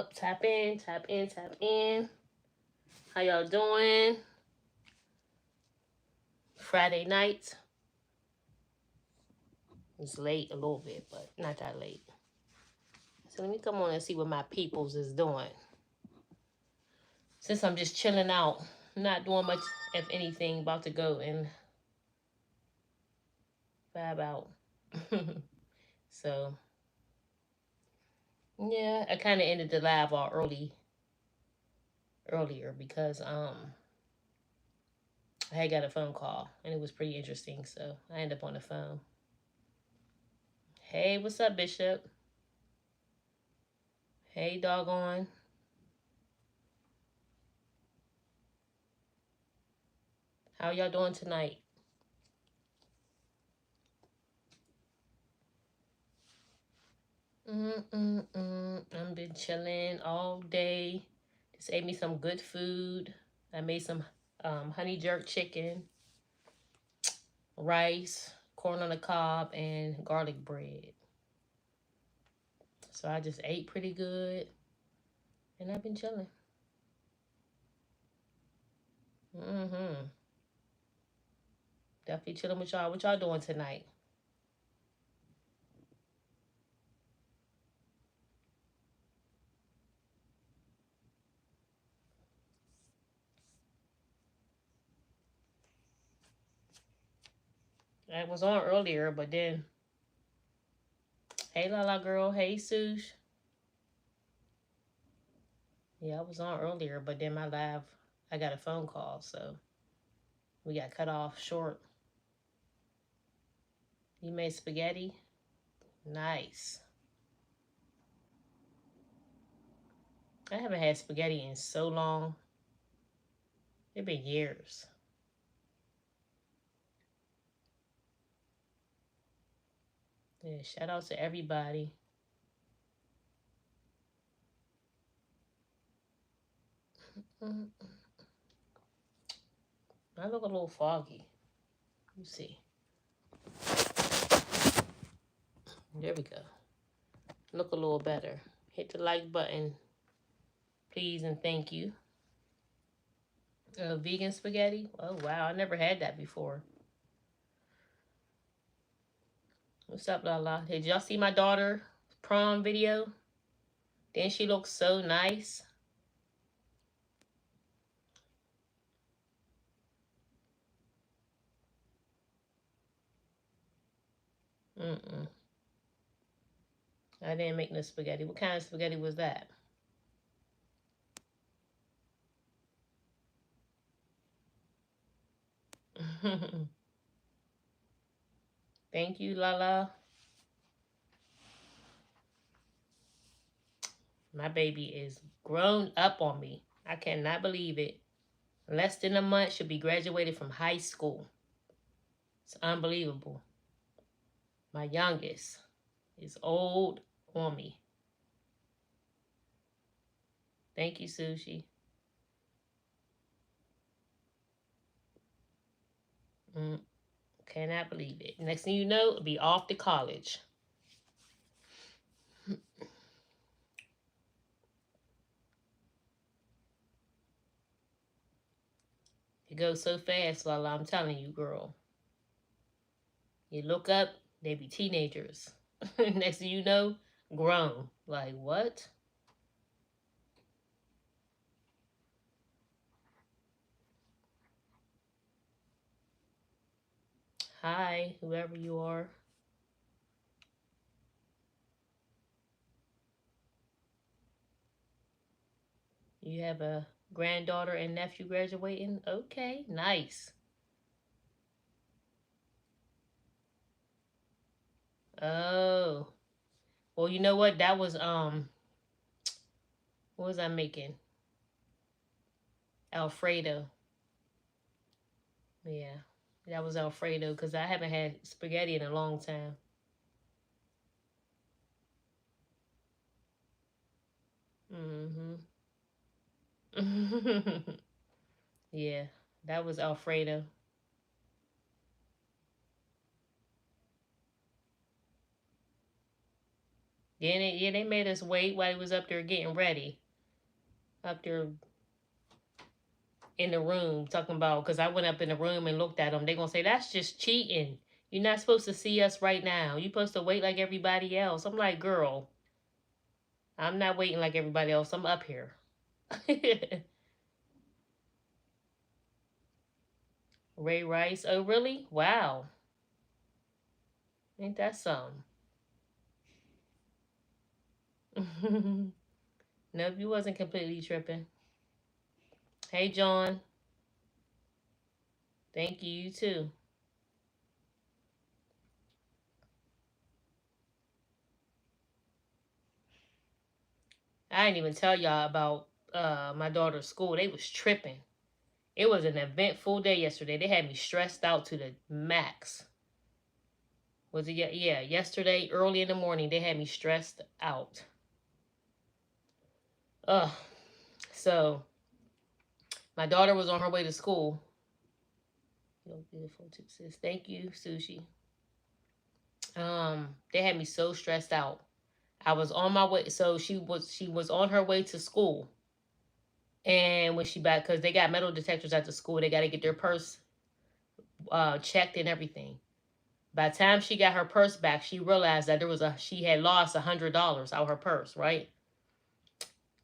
up? Tap in, tap in, tap in. How y'all doing? Friday night. It's late a little bit, but not that late. So let me come on and see what my peoples is doing. Since I'm just chilling out, not doing much, if anything, about to go and vibe out. So, yeah, I kind of ended the live all earlier because I had got a phone call and it was pretty interesting, so I ended up on the phone. Hey, what's up, Bishop? Hey, doggone. How y'all doing tonight? I've been chilling all day. Just ate me some good food. I made some honey jerk chicken, rice, corn on the cob, and garlic bread. So I just ate pretty good, and I've been chilling. Definitely chilling with y'all. What y'all doing tonight? I was on earlier, but then, hey, Lala girl. Hey, Sush. Yeah, I was on earlier, but then my live, I got a phone call, so we got cut off short. You made spaghetti? Nice. I haven't had spaghetti in so long. It's been years. Yeah, shout out to everybody. I look a little foggy. You see. There we go. Look a little better. Hit the like button, please, and thank you. Vegan spaghetti? Oh, wow. I never had that before. What's up, Lala? Did y'all see my daughter prom video? Didn't she look so nice? I didn't make no spaghetti. What kind of spaghetti was that? Thank you, Lala. My baby is grown up on me. I cannot believe it. Less than a month, she'll be graduated from high school. It's unbelievable. My youngest is old on me. Thank you, Sushi. Cannot believe it. Next thing you know, it'll be off to college. It goes so fast, Lala. I'm telling you, girl. You look up, they be teenagers. Next thing you know, grown. Like, what? Hi, whoever you are. You have a granddaughter and nephew graduating? Okay, nice. Oh. Well, you know what? That was what was I making? Alfredo. Yeah. That was Alfredo because I haven't had spaghetti in a long time. Yeah, that was Alfredo. Yeah, they made us wait while he was up there getting ready. Up there in the room talking about, because I went up in the room and looked at them. They're going to say, that's just cheating. You're not supposed to see us right now. You're supposed to wait like everybody else. I'm like, girl, I'm not waiting like everybody else. I'm up here. Ray Rice. Oh, really? Wow. Ain't that something? Nope, you wasn't completely tripping. Hey, John. Thank you. You too. I didn't even tell y'all about my daughter's school. They was tripping. It was an eventful day yesterday. They had me stressed out to the max. Was it? Yeah, yesterday early in the morning they had me stressed out. Ugh. So my daughter was on her way to school. You're beautiful too, sis. Thank you, Sushi. They had me so stressed out. I was on my way. So she was on her way to school, and when she back, because they got metal detectors at the school, they got to get their purse checked and everything. By the time she got her purse back, she realized that she had lost $100 out of her purse. Right.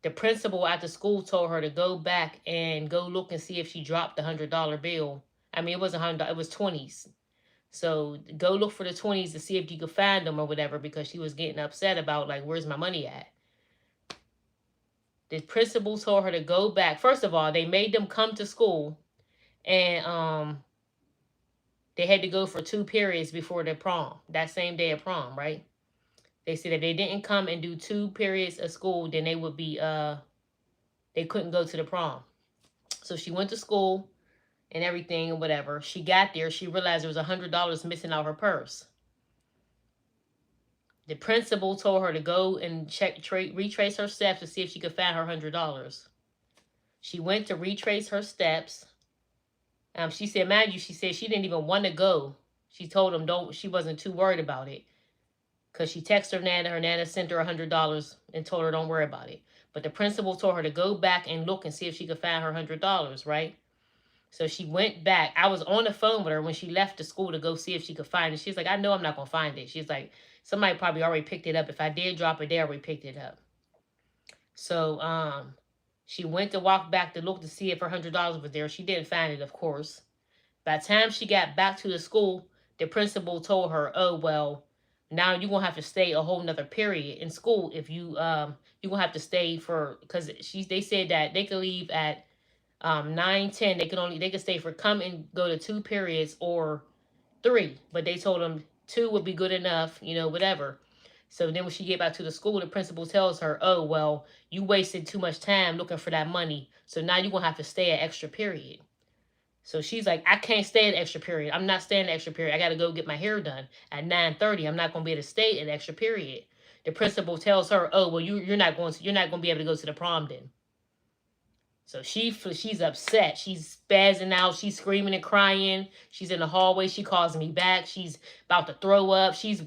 The principal at the school told her to go back and go look and see if she dropped the $100 bill. I mean, it wasn't $100, it was 20s. So go look for the 20s to see if you could find them or whatever, because she was getting upset about, like, where's my money at? The principal told her to go back. First of all, they made them come to school, and they had to go for 2 periods before the prom, that same day of prom, right? They said if they didn't come and do 2 periods of school, then they would be they couldn't go to the prom. So she went to school and everything and whatever. She got there, she realized there was $100 missing out of her purse. The principal told her to go and retrace her steps to see if she could find her $100. She went to retrace her steps. She said, mind you, she said she didn't even want to go. She told them don't. She wasn't too worried about it, because she texted her nana. Her nana sent her $100 and told her don't worry about it. But the principal told her to go back and look and see if she could find her $100, right? So she went back. I was on the phone with her when she left the school to go see if she could find it. She's like, I know I'm not going to find it. She's like, somebody probably already picked it up. If I did drop it, they already picked it up. So she went to walk back to look to see if her $100 was there. She didn't find it, of course. By the time she got back to the school, the principal told her, oh, well, now you're going to have to stay a whole nother period in school if you're going to have to stay for, because they said that they could leave at 9:10. They could stay for come and go to 2 periods or 3, but they told them 2 would be good enough, whatever. So then when she get back to the school, the principal tells her, oh, well, you wasted too much time looking for that money, so now you're going to have to stay an extra period. So she's like, I can't stay an extra period. I'm not staying an extra period. I got to go get my hair done at 9:30. I'm not going to be able to stay an extra period. The principal tells her, oh, well, you're not going to be able to go to the prom then. So she's upset. She's spazzing out. She's screaming and crying. She's in the hallway. She calls me back. She's about to throw up. She's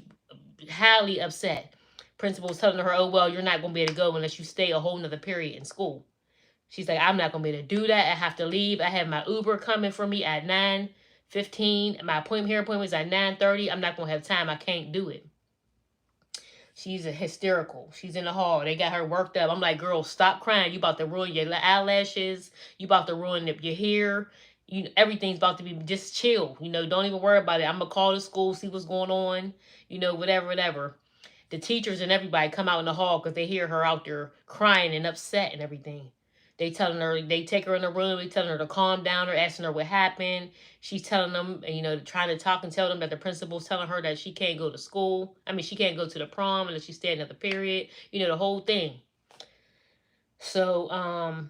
highly upset. Principal's telling her, oh, well, you're not going to be able to go unless you stay a whole nother period in school. She's like, I'm not going to be able to do that. I have to leave. I have my Uber coming for me at 9:15. My hair appointment is at 9:30. I'm not going to have time. I can't do it. She's hysterical. She's in the hall. They got her worked up. I'm like, girl, stop crying. You about to ruin your eyelashes. You about to ruin your hair. Everything's about to be, just chill. Don't even worry about it. I'm going to call the school, see what's going on. Whatever. The teachers and everybody come out in the hall because they hear her out there crying and upset and everything. They take her in the room. They telling her to calm down. They're asking her what happened. She's telling them, trying to talk and tell them that the principal's telling her that she can't go to school. I mean, she can't go to the prom unless she stay another period. The whole thing. So,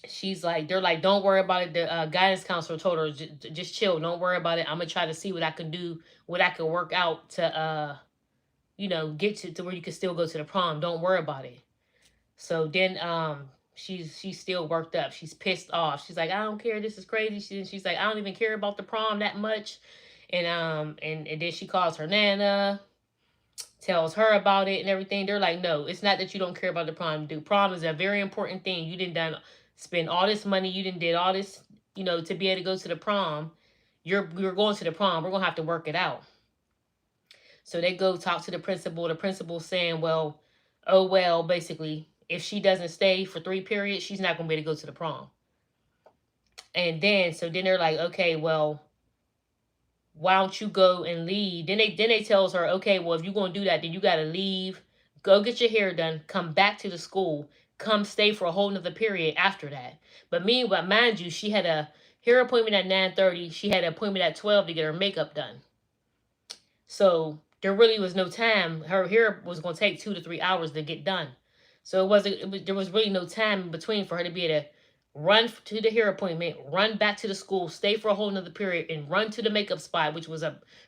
she's like, they're like, don't worry about it. The guidance counselor told her, just chill. Don't worry about it. I'm going to try to see what I can do, what I can work out to, get to where you can still go to the prom. Don't worry about it. So then, she's still worked up. She's pissed off. She's like, I don't care. This is crazy. She's like, I don't even care about the prom that much. And then she calls her nana. tells her about it and everything. They're like, no, it's not that you don't care about the prom. The prom is a very important thing. You didn't done spend all this money. You didn't did all this, to be able to go to the prom. You're going to the prom. We're gonna have to work it out. So they go talk to the principal. The principal saying, well, oh well, basically, if she doesn't stay for 3 periods, she's not gonna be able to go to the prom. And then they're like, okay, well, why don't you go and leave? Then they tells her, okay, well, if you're gonna do that, then you gotta leave, go get your hair done, come back to the school, come stay for a whole nother period after that. But meanwhile, mind you, she had a hair appointment at 9:30. She had an appointment at 12 to get her makeup done. So there really was no time. Her hair was gonna take 2 to 3 hours to get done. So there was really no time in between for her to be able to run to the hair appointment, run back to the school, stay for a whole nother period, and run to the makeup spot, which was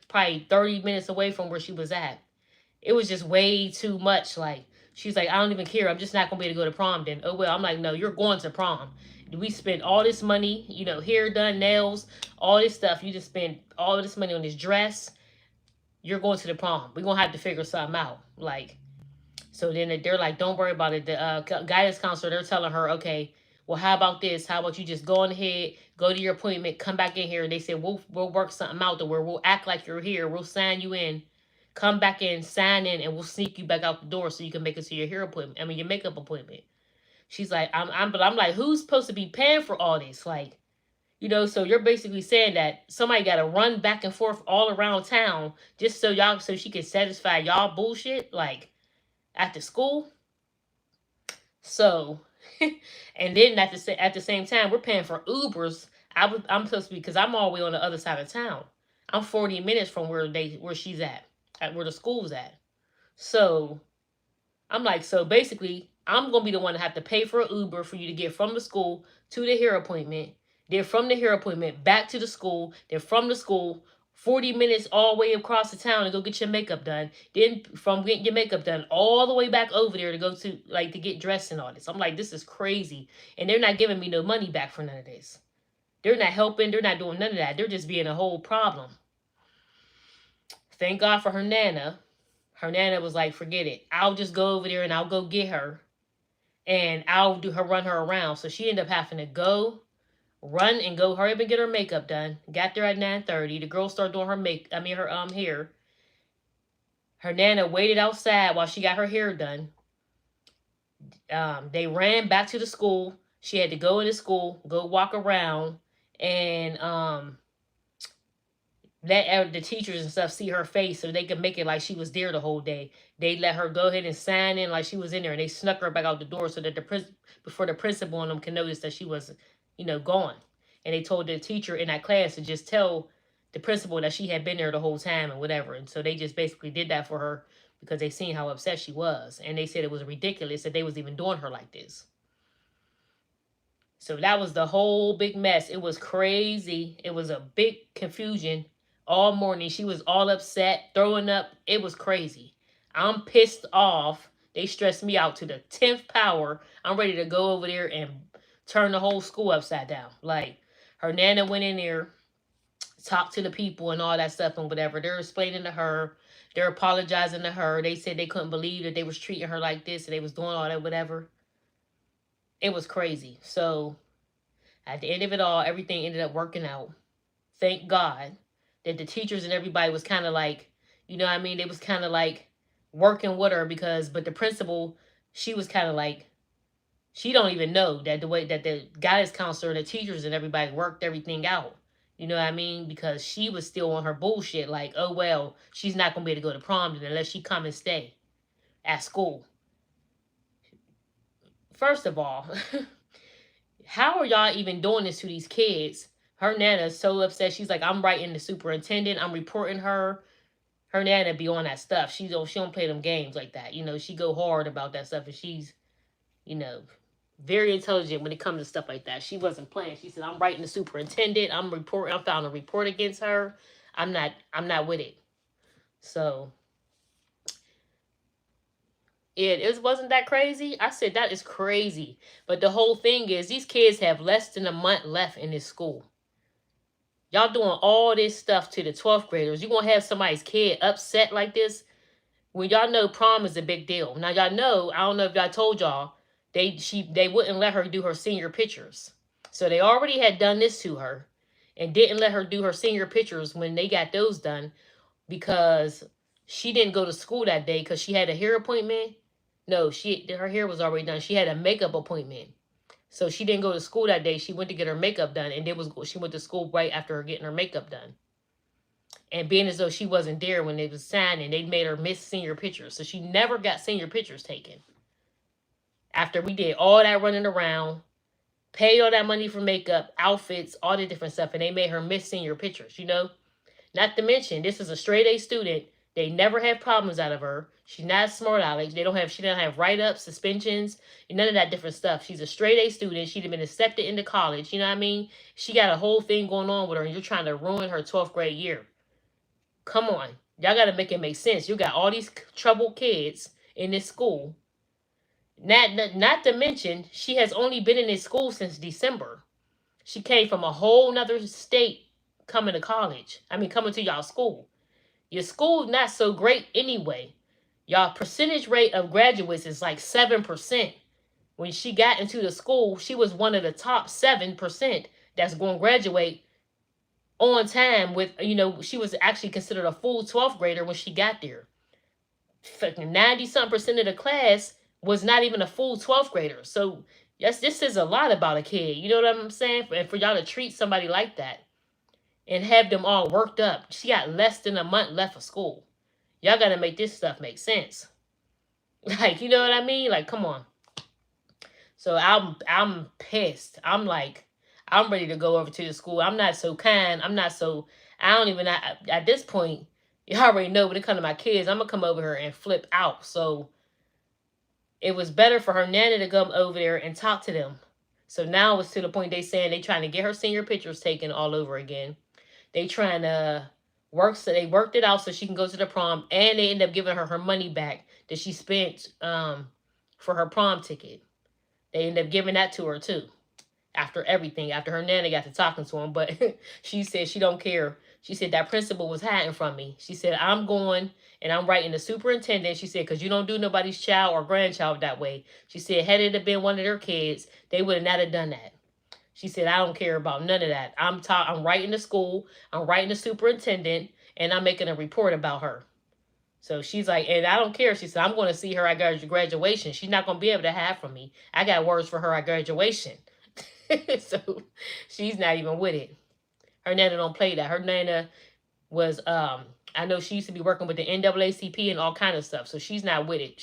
probably 30 minutes away from where she was at. It was just way too much. Like, she's like, I don't even care. I'm just not going to be able to go to prom then. Oh, well, I'm like, no, you're going to prom. We spent all this money, hair done, nails, all this stuff. You just spent all this money on this dress. You're going to the prom. We're going to have to figure something out. Like, so then they're like, don't worry about it. The guidance counselor, they're telling her, okay, well, how about this? How about you just go on ahead, go to your appointment, come back in here. And they said, we'll work something out to where we'll act like you're here. We'll sign you in, come back in, sign in, and we'll sneak you back out the door so you can make it to your hair appointment. I mean, your makeup appointment. She's like, I'm like, who's supposed to be paying for all this? Like, so you're basically saying that somebody got to run back and forth all around town just so she can satisfy y'all bullshit, like, at the school. So, and then at the same time, we're paying for Ubers. I'm supposed to be, because I'm all the way on the other side of town. I'm 40 minutes from where she's at where the school's at. So I'm like, so basically, I'm gonna be the one to have to pay for an Uber for you to get from the school to the hair appointment. Then from the hair appointment back to the school. Then from the school 40 minutes all the way across the town to go get your makeup done. Then from getting your makeup done all the way back over there to go to, like, to get dressed and all this. I'm like, this is crazy. And they're not giving me no money back for none of this. They're not helping. They're not doing none of that. They're just being a whole problem. Thank God for her Nana. Her Nana was like, forget it. I'll just go over there and I'll go get her. And I'll run her around. So she ended up having to go, run and go hurry up and get her makeup done. Got there at 9:30. The girl started doing her hair. Her Nana waited outside while she got her hair done. They ran back to the school. She had to go into school, go walk around, and let the teachers and stuff see her face so they could make it like she was there the whole day. They let her go ahead and sign in like she was in there, and they snuck her back out the door so that before the principal and them can notice that she was, gone. And they told the teacher in that class to just tell the principal that she had been there the whole time and whatever. And so they just basically did that for her because they seen how upset she was. And they said it was ridiculous that they was even doing her like this. So that was the whole big mess. It was crazy. It was a big confusion all morning. She was all upset, throwing up. It was crazy. I'm pissed off. They stressed me out to the 10th power. I'm ready to go over there and turn the whole school upside down. Like, her Nana went in there, talked to the people and all that stuff and whatever. They're explaining to her. They're apologizing to her. They said they couldn't believe that they was treating her like this and they was doing all that, whatever. It was crazy. So at the end of it all, everything ended up working out. Thank God that the teachers and everybody was kind of like, they was kind of like working with her but the principal, she was kind of like, she don't even know that the way that the guidance counselor and the teachers and everybody worked everything out. Because she was still on her bullshit. Like, oh, well, she's not going to be able to go to prom unless she come and stay at school. First of all, how are y'all even doing this to these kids? Her Nana's so upset. She's like, I'm writing the superintendent. I'm reporting her. Her Nana be on that stuff. She don't play them games like that. She go hard about that stuff. And she's, very intelligent when it comes to stuff like that. She wasn't playing. She said, I'm writing the superintendent. I'm filing a report against her. I'm not with it. So it wasn't that crazy. I said, that is crazy. But the whole thing is, these kids have less than a month left in this school. Y'all doing all this stuff to the 12th graders. You gonna have somebody's kid upset like this? When y'all know prom is a big deal. Now y'all know, I don't know if y'all told y'all, they wouldn't let her do her senior pictures. So they already had done this to her and didn't let her do her senior pictures when they got those done because she didn't go to school that day because she had a hair appointment. No, her hair was already done. She had a makeup appointment. So she didn't go to school that day. She went to get her makeup done, and she went to school right after her getting her makeup done. And being as though she wasn't there when they was signing, they made her miss senior pictures. So she never got senior pictures taken. After we did all that running around, paid all that money for makeup, outfits, all the different stuff, and they made her miss senior pictures, you know? Not to mention, this is a straight A student. They never have problems out of her. She's not smart alex. She don't have write-ups, suspensions, none of that different stuff. She's a straight A student. She'd have been accepted into college. You know what I mean? She got a whole thing going on with her, and you're trying to ruin her 12th grade year. Come on. Y'all got to make it make sense. You got all these troubled kids in this school. Not to mention, she has only been in this school since December. She came from a whole nother state coming to college. Coming to y'all school. Your school not so great anyway. Y'all percentage rate of graduates is like 7%. When she got into the school, she was one of the top 7% that's going to graduate on time with, she was actually considered a full 12th grader when she got there. 90-something% of the class was not even a full 12th grader. So yes, this is a lot about a kid. You know what I'm saying? And for y'all to treat somebody like that and have them all worked up. She got less than a month left of school. Y'all got to make this stuff make sense. Like, you know what I mean? Like, come on. So I'm pissed. I'm ready to go over to the school. I'm not so kind. I don't even, at this point, you already know when it comes to my kids, I'm going to come over here and flip out. So it was better for her nanny to come over there and talk to them. So now it's to the point they saying they trying to get her senior pictures taken all over again. They trying to they worked it out so she can go to the prom, and they end up giving her money back that she spent for her prom ticket. They end up giving that to her too. After everything, after her nanny got to talking to him, but she said she don't care. She said that principal was hiding from me. She said, I'm going and I'm writing the superintendent. She said, because you don't do nobody's child or grandchild that way. She said, had it have been one of their kids, they would have not have done that. She said, I don't care about none of that. I'm writing the school, I'm writing the superintendent, and I'm making a report about her. So she's like, and I don't care. She said, I'm going to see her at graduation. She's not going to be able to hide from me. I got words for her at graduation. So she's not even with it. Her nana don't play that. Her nana was I know she used to be working with the NAACP and all kind of stuff. So she's not with it.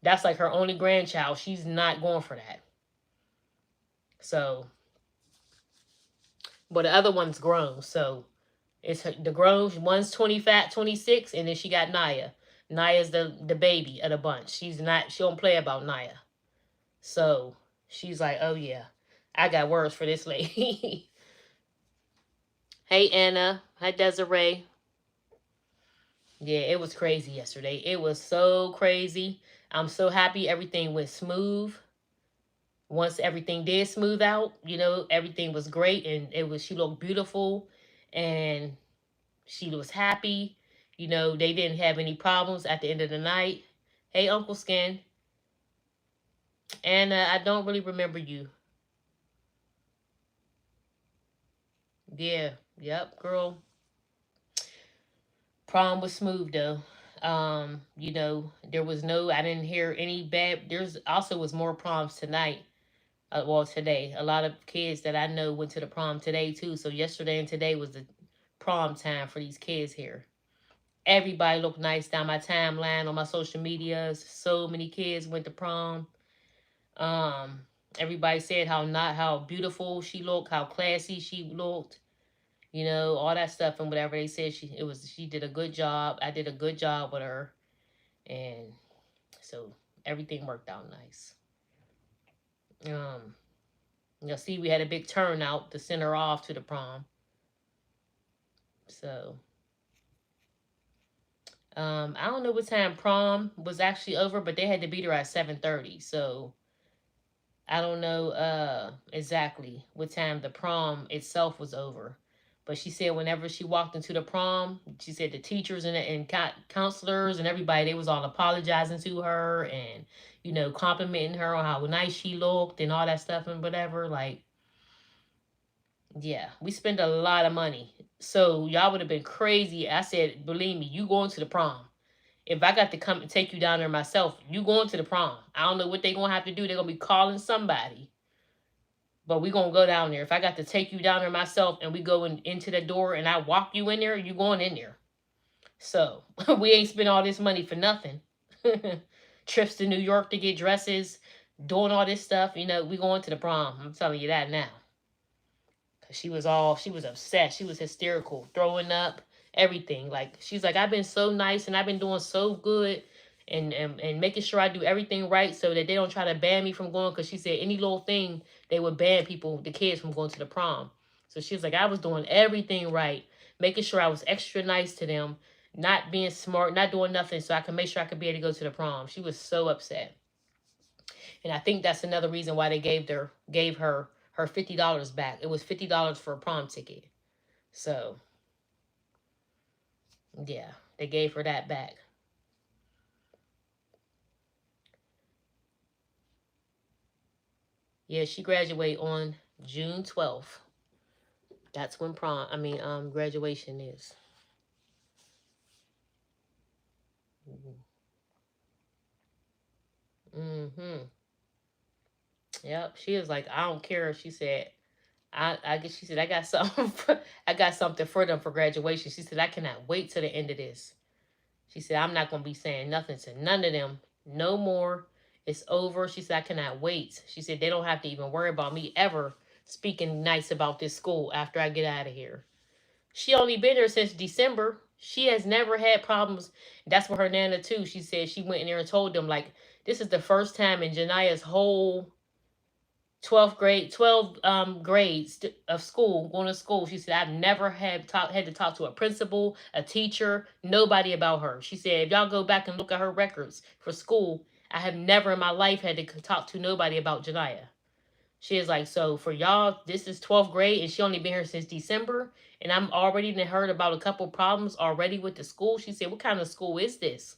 That's like her only grandchild. She's not going for that. So, but the other one's grown. So it's the grown one's 26, and then she got Naya. Naya's the baby of the bunch. She don't play about Naya. So she's like, oh yeah, I got words for this lady. Hey Anna. Hi Desiree. Yeah, it was crazy yesterday. It was so crazy. I'm so happy everything went smooth. Once everything did smooth out, everything was great, and she looked beautiful, and she was happy. They didn't have any problems at the end of the night. Hey, Uncle Skin. And I don't really remember you. Yeah. Yep, girl. Prom was smooth, though. There was I didn't hear any bad. There's also was more proms tonight. Today. A lot of kids that I know went to the prom today, too. So yesterday and today was the prom time for these kids here. Everybody looked nice down my timeline on my social medias. So many kids went to prom. Everybody said how beautiful she looked, how classy she looked, all that stuff and whatever they said. She did a good job. I did a good job with her, and so everything worked out nice. You'll see we had a big turnout to send her off to the prom. So I don't know what time prom was actually over, but they had to be there at 7:30. So I don't know exactly what time the prom itself was over. But she said whenever she walked into the prom, she said the teachers and counselors and everybody, they was all apologizing to her and, you know, complimenting her on how nice she looked and all that stuff and whatever. Like, yeah, we spent a lot of money. So y'all would have been crazy. I said, believe me, you going to the prom. If I got to come and take you down there myself, you going to the prom. I don't know what they going to have to do. They're going to be calling somebody. But we going to go down there. If I got to take you down there myself and we go into the door and I walk you in there, you going in there. So we ain't spend all this money for nothing. Trips to New York to get dresses, doing all this stuff. You know, we going to the prom. I'm telling you that now. She was upset. She was hysterical, throwing up, everything. Like, she's like, I've been so nice and I've been doing so good and making sure I do everything right so that they don't try to ban me from going. Because she said any little thing, they would ban the kids from going to the prom. So she was like, I was doing everything right, making sure I was extra nice to them, not being smart, not doing nothing so I can make sure I could be able to go to the prom. She was so upset. And I think that's another reason why they gave her $50 back. It was $50 for a prom ticket. So, yeah, they gave her that back. Yeah, she graduated on June 12th. That's when graduation is. Mm-hmm. Yep. She was like, I don't care. She said, I guess she said, I got something I got something for them for graduation. She said, I cannot wait till the end of this. She said, I'm not gonna be saying nothing to none of them no more. It's over. She said, I cannot wait. She said, they don't have to even worry about me ever speaking nice about this school after I get out of here. She only been there since December. She has never had problems. That's what her nana too. She said she went in there and told them, like, this is the first time in Jania's whole 12 grades of school, going to school. She said, I've never had to talk to a principal, a teacher, nobody about her. She said, if y'all go back and look at her records for school, I have never in my life had to talk to nobody about Jania. She is like, so for y'all, this is 12th grade and she only been here since December. And I'm already heard about a couple problems already with the school. She said, what kind of school is this?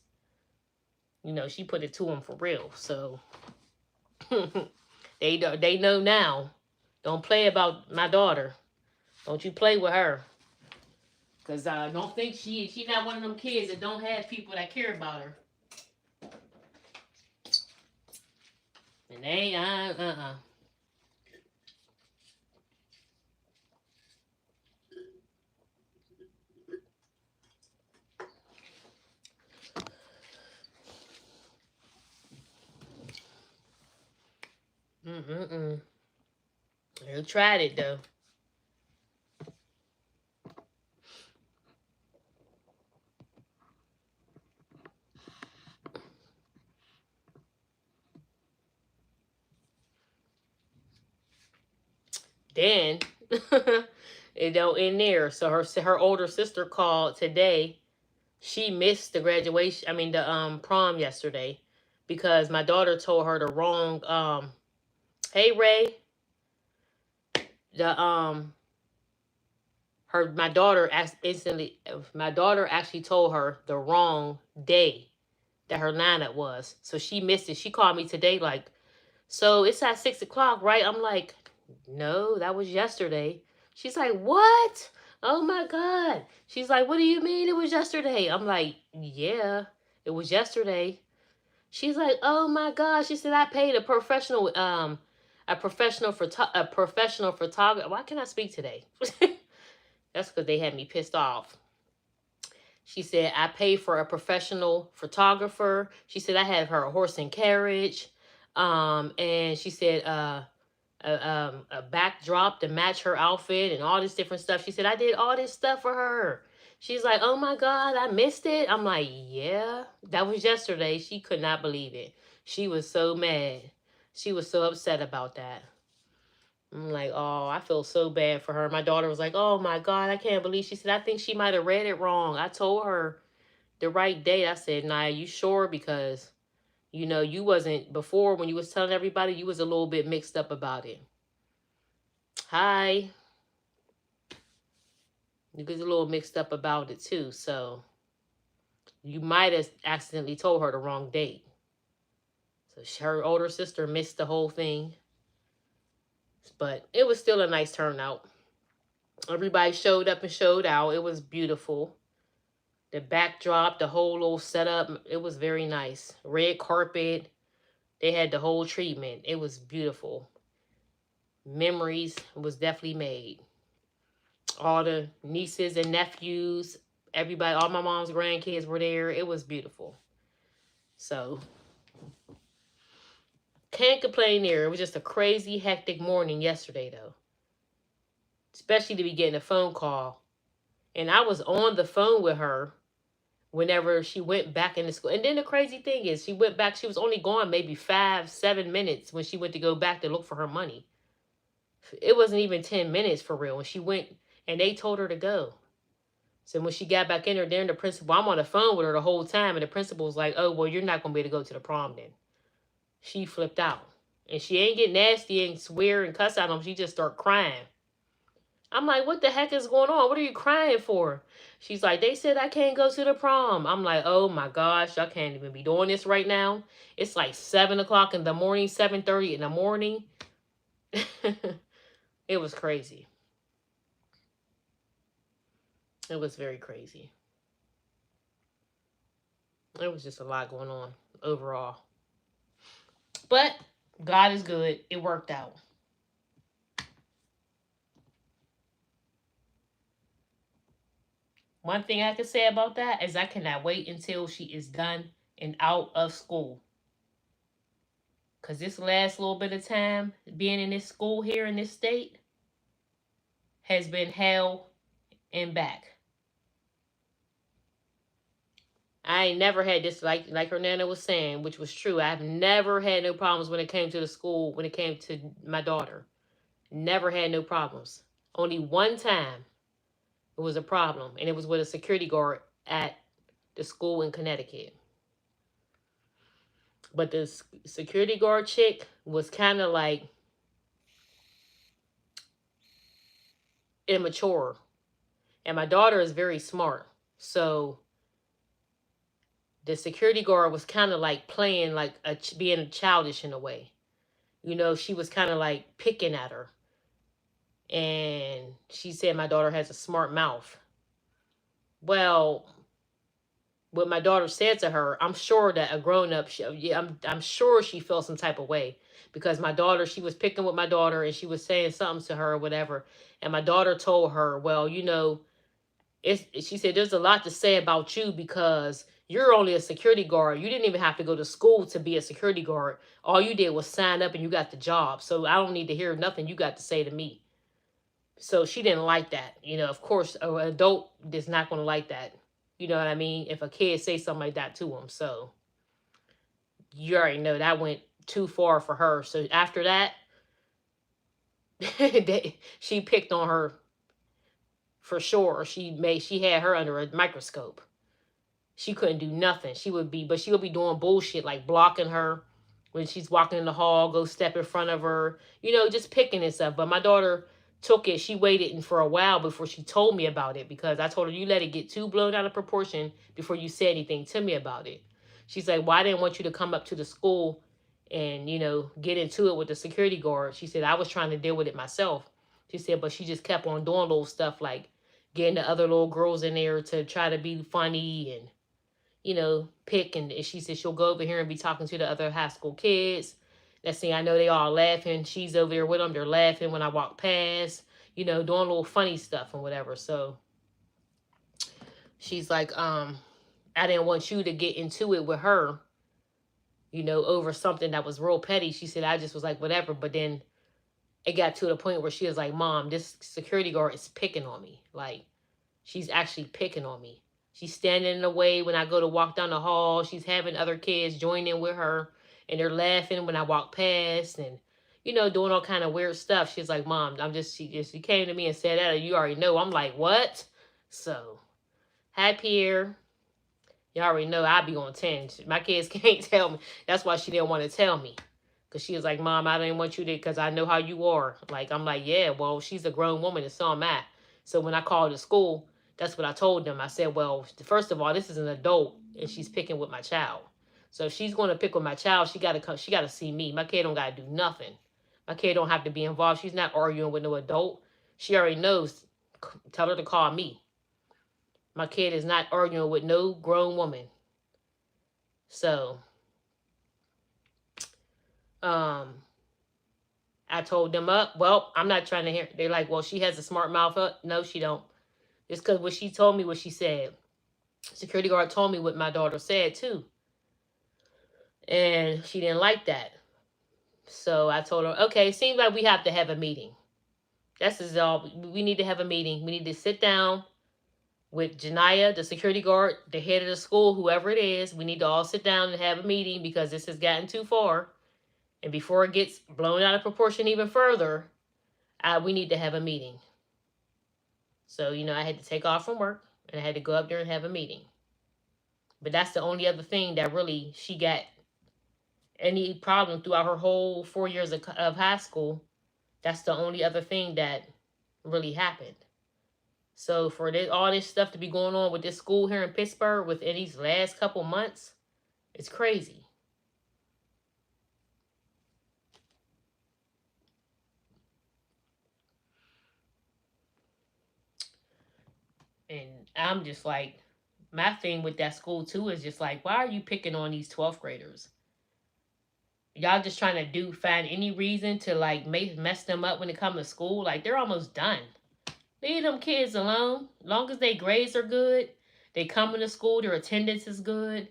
You know, she put it to them for real. So they know now. Don't play about my daughter. Don't you play with her. Because I don't think she not one of them kids that don't have people that care about her. And they ain't, They tried it, though. Then, in there. So her older sister called today. She missed the graduation. The prom yesterday because my daughter told her the wrong. Hey Ray, the her my daughter asked instantly. My daughter actually told her the wrong day that her lineup was, so she missed it. She called me today like, so it's at 6 o'clock, right? I'm like, no, that was yesterday. She's like, what? Oh my God. She's like, what do you mean it was yesterday? I'm like, yeah, it was yesterday. She's like, oh my God. She said, I paid a professional photographer. Why can't I speak today? That's because they had me pissed off. She said, I paid for a professional photographer. She said, I had her a horse and carriage. And she said, a backdrop to match her outfit and all this different stuff. She said, I did all this stuff for her. She's like, oh my God, I missed it. I'm like, yeah, that was yesterday. She could not believe it. She was so mad. She was so upset about that. I'm like, oh, I feel so bad for her. My daughter was like, oh my God, I can't believe. She said, I think she might have read it wrong. I told her the right date. I said, Naya, you sure? Because, you wasn't, before when you was telling everybody, you was a little bit mixed up about it. Hi. You get a little mixed up about it too, so you might have accidentally told her the wrong date. So her older sister missed the whole thing, but it was still a nice turnout. Everybody showed up and showed out. It was beautiful. The backdrop, the whole little setup, it was very nice. Red carpet. They had the whole treatment. It was beautiful. Memories was definitely made. All the nieces and nephews, everybody, all my mom's grandkids were there. It was beautiful. So, can't complain there. It was just a crazy, hectic morning yesterday, though. Especially to be getting a phone call. And I was on the phone with her whenever she went back into school. And then the crazy thing is, she went back, she was only gone maybe 5-7 minutes when she went to go back to look for her money. It wasn't even 10 minutes for real. When she went and they told her to go. So when she got back in there, then the principal, I'm on the phone with her the whole time. And the principal was like, oh, well, you're not going to be able to go to the prom then. She flipped out. And she ain't get nasty and swear and cuss at them. She just start crying. I'm like, what the heck is going on? What are you crying for? She's like, they said I can't go to the prom. I'm like, oh my gosh, I can't even be doing this right now. It's like 7 o'clock in the morning, 7:30 in the morning. It was crazy. It was very crazy. It was just a lot going on overall. But God is good. It worked out. One thing I can say about that is I cannot wait until she is done and out of school. Because this last little bit of time being in this school here in this state has been hell and back. I ain't never had this, like her nana was saying, which was true. I've never had no problems when it came to the school, when it came to my daughter. Never had no problems. Only one time it was a problem, and it was with a security guard at the school in Connecticut. But the security guard chick was kind of like immature. And my daughter is very smart. So the security guard was kind of like playing like being childish in a way. You know, she was kind of like picking at her. And she said my daughter has a smart mouth. Well, what my daughter said to her, I'm sure that a grown-up, I'm sure she felt some type of way. Because my daughter, she was picking with my daughter and she was saying something to her or whatever. And my daughter told her, well, you know, she said, there's a lot to say about you because you're only a security guard. You didn't even have to go to school to be a security guard. All you did was sign up and you got the job. So I don't need to hear nothing you got to say to me. So she didn't like that. You know, of course, an adult is not going to like that. You know what I mean? If a kid say something like that to him. So you already know that went too far for her. So after that, she picked on her for sure. She had her under a microscope. She couldn't do nothing. She would be doing bullshit like blocking her when she's walking in the hall, go step in front of her, you know, just picking and stuff. But my daughter took it. She waited for a while before she told me about it because I told her, you let it get too blown out of proportion before you say anything to me about it. She's like, well, I didn't want you to come up to the school and, you know, get into it with the security guard. She said, I was trying to deal with it myself. She said, but she just kept on doing little stuff like getting the other little girls in there to try to be funny and, you know, pick. And she said she'll go over here and be talking to the other high school kids. Next thing I know, they all laughing. She's over there with them. They're laughing when I walk past, you know, doing little funny stuff and whatever. So she's like, I didn't want you to get into it with her, you know, over something that was real petty. She said, I just was like, whatever. But then it got to the point where she was like, Mom, this security guard is picking on me. Like, she's actually picking on me. She's standing in the way when I go to walk down the hall. She's having other kids join in with her. And they're laughing when I walk past and, you know, doing all kind of weird stuff. She's like, Mom, she came to me and said that. You already know. I'm like, what? So, hi, Pierre. You already know I be on 10. My kids can't tell me. That's why she didn't want to tell me. Because she was like, Mom, I didn't want you to, because I know how you are. Like, I'm like, yeah, well, she's a grown woman and so am I. So when I called the school, that's what I told them. I said, well, first of all, this is an adult and she's picking with my child. So if she's going to pick with my child, she got to come. She got to see me. My kid don't got to do nothing. My kid don't have to be involved. She's not arguing with no adult. She already knows. Tell her to call me. My kid is not arguing with no grown woman. So, I told them up. Well, I'm not trying to hear. They're like, well, she has a smart mouth up. No, she don't. Just because what she told me, what she said. Security guard told me what my daughter said too. And she didn't like that. So I told her, okay, seems like we have to have a meeting. That's is all. We need to have a meeting. We need to sit down with Janiyah, the security guard, the head of the school, whoever it is. We need to all sit down and have a meeting because this has gotten too far. And before it gets blown out of proportion even further, we need to have a meeting. So, I had to take off from work and I had to go up there and have a meeting. But that's the only other thing that really she got any problem throughout her whole 4 years of high school. That's the only other thing that really happened. So for all this stuff to be going on with this school here in Pittsburgh within these last couple months, it's crazy. And I'm just like, my thing with that school too is just like, why are you picking on these 12th graders? Y'all just trying to find any reason to like mess them up when it comes to school? Like, they're almost done. Leave them kids alone. Long as their grades are good, they come into school, their attendance is good.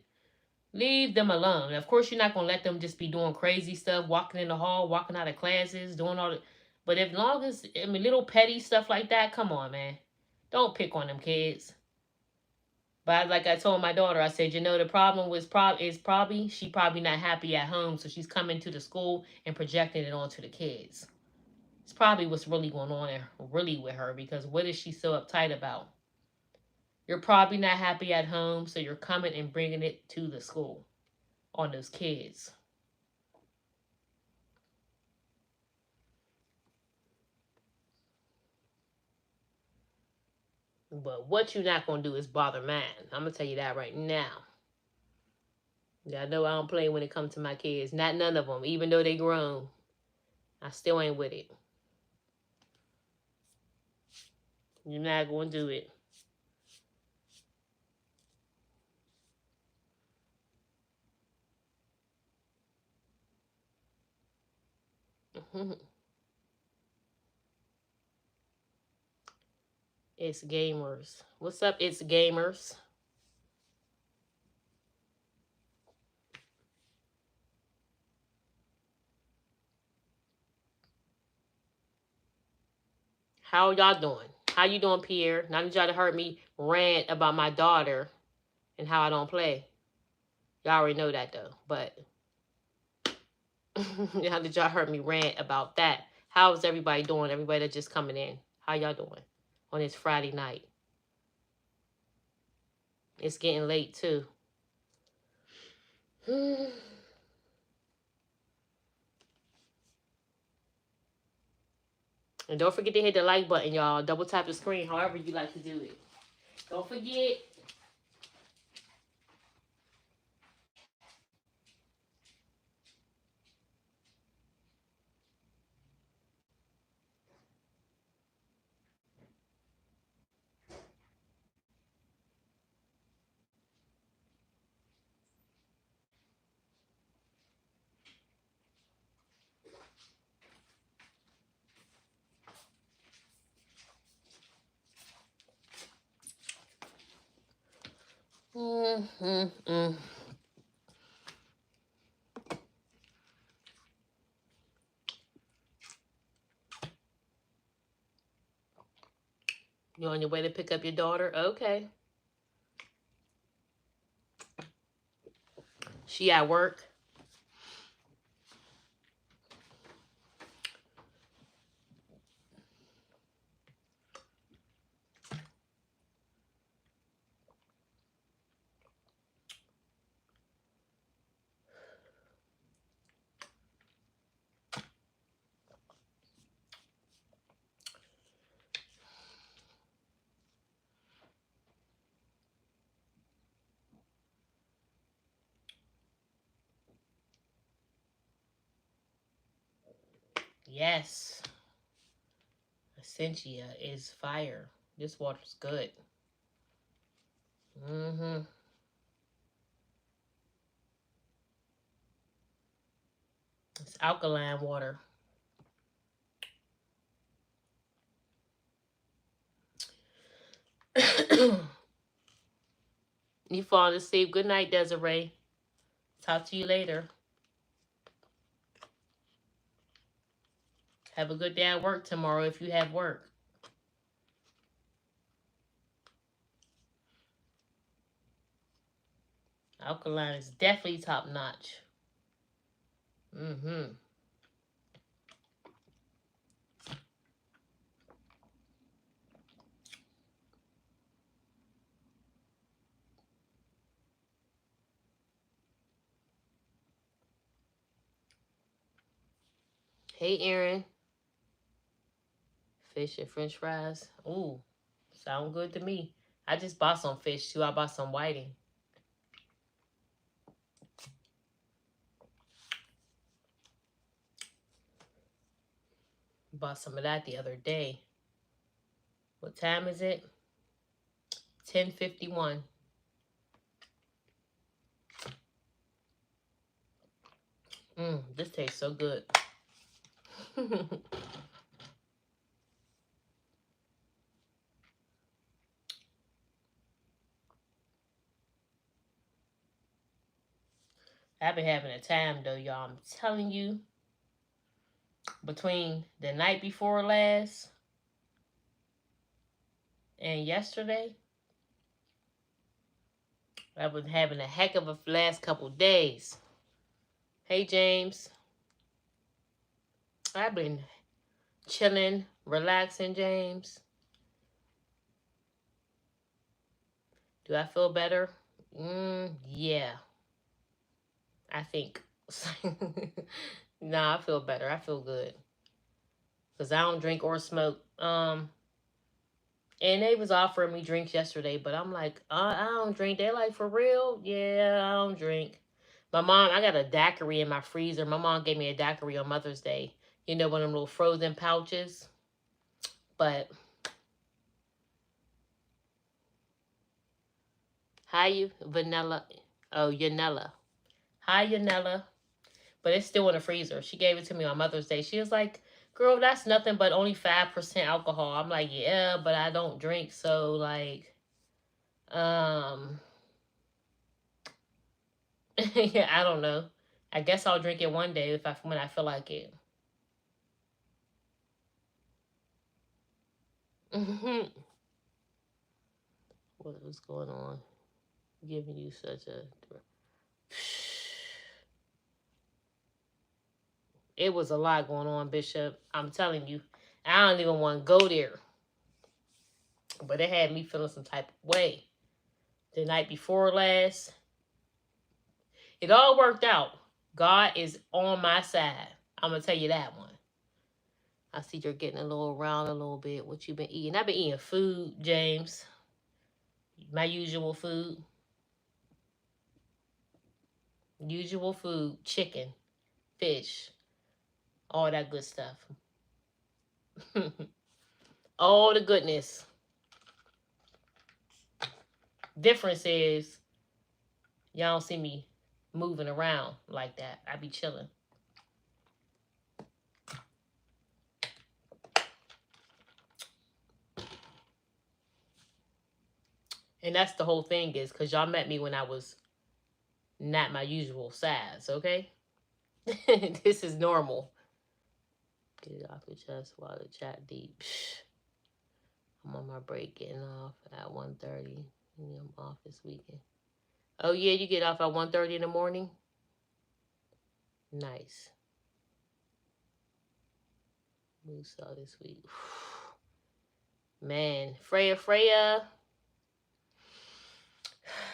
Leave them alone. Of course, you're not going to let them just be doing crazy stuff, walking in the hall, walking out of classes, doing all the... But as long as, little petty stuff like that, come on, man. Don't pick on them kids. But like I told my daughter, I said, the problem is probably she probably not happy at home, so she's coming to the school and projecting it onto the kids. It's probably what's really going on really with her, because what is she so uptight about? You're probably not happy at home, so you're coming and bringing it to the school on those kids. But what you're not going to do is bother mine. I'm going to tell you that right now. Y'all know I don't play when it comes to my kids. Not none of them. Even though they grown, I still ain't with it. You're not going to do it. It's gamers. What's up, it's gamers? How y'all doing? How you doing, Pierre? Now that y'all heard me rant about my daughter and how I don't play. Y'all already know that though. But how did y'all heard me rant about that? How is everybody doing? Everybody that's just coming in. How y'all doing on this Friday night? It's getting late too. And don't forget to hit the like button, y'all. Double tap the screen, however you like to do it. Don't forget. You on your way to pick up your daughter? Okay. She at work? Yes. Essentia is fire. This water's good. Mm-hmm. It's alkaline water. You falling asleep. Good night, Desiree. Talk to you later. Have a good day at work tomorrow if you have work. Alkaline is definitely top notch. Mm-hmm. Hey, Aaron. Fish and french fries. Ooh, sound good to me. I just bought some fish too. I bought some whiting. Bought some of that the other day. What time is it? 10:51. This tastes so good. I've been having a time though, y'all. I'm telling you. Between the night before last and yesterday, I've been having a heck of a last couple days. Hey, James. I've been chilling, relaxing, James. Do I feel better? Yeah. I think. Nah, I feel better. I feel good. Because I don't drink or smoke. And they was offering me drinks yesterday, but I'm like, I don't drink. They're like, for real? Yeah, I don't drink. My mom, I got a daiquiri in my freezer. My mom gave me a daiquiri on Mother's Day. You know, one of them little frozen pouches. But, hi, Vanilla. Oh, Yanela. Hi, Yanela. But it's still in the freezer. She gave it to me on Mother's Day. She was like, girl, that's nothing but only 5% alcohol. I'm like, yeah, but I don't drink. So, like, yeah, I don't know. I guess I'll drink it one day when I feel like it. What was going on? Giving you such a. It was a lot going on, Bishop. I'm telling you, I don't even want to go there. But it had me feeling some type of way. The night before last, it all worked out. God is on my side. I'm gonna tell you that one. I see you're getting a little round a little bit. What you been eating? I've been eating food, James. My usual food. Usual food. Chicken, fish, all that good stuff. All the goodness. Difference is y'all don't see me moving around like that. I be chilling. And that's the whole thing is because y'all met me when I was not my usual size, okay? This is normal. Get it off your chest while the chat deep. I'm on my break getting off at 1:30. I'm off this weekend. Oh yeah, you get off at 1:30 in the morning? Nice. We saw this week. Man, Freya.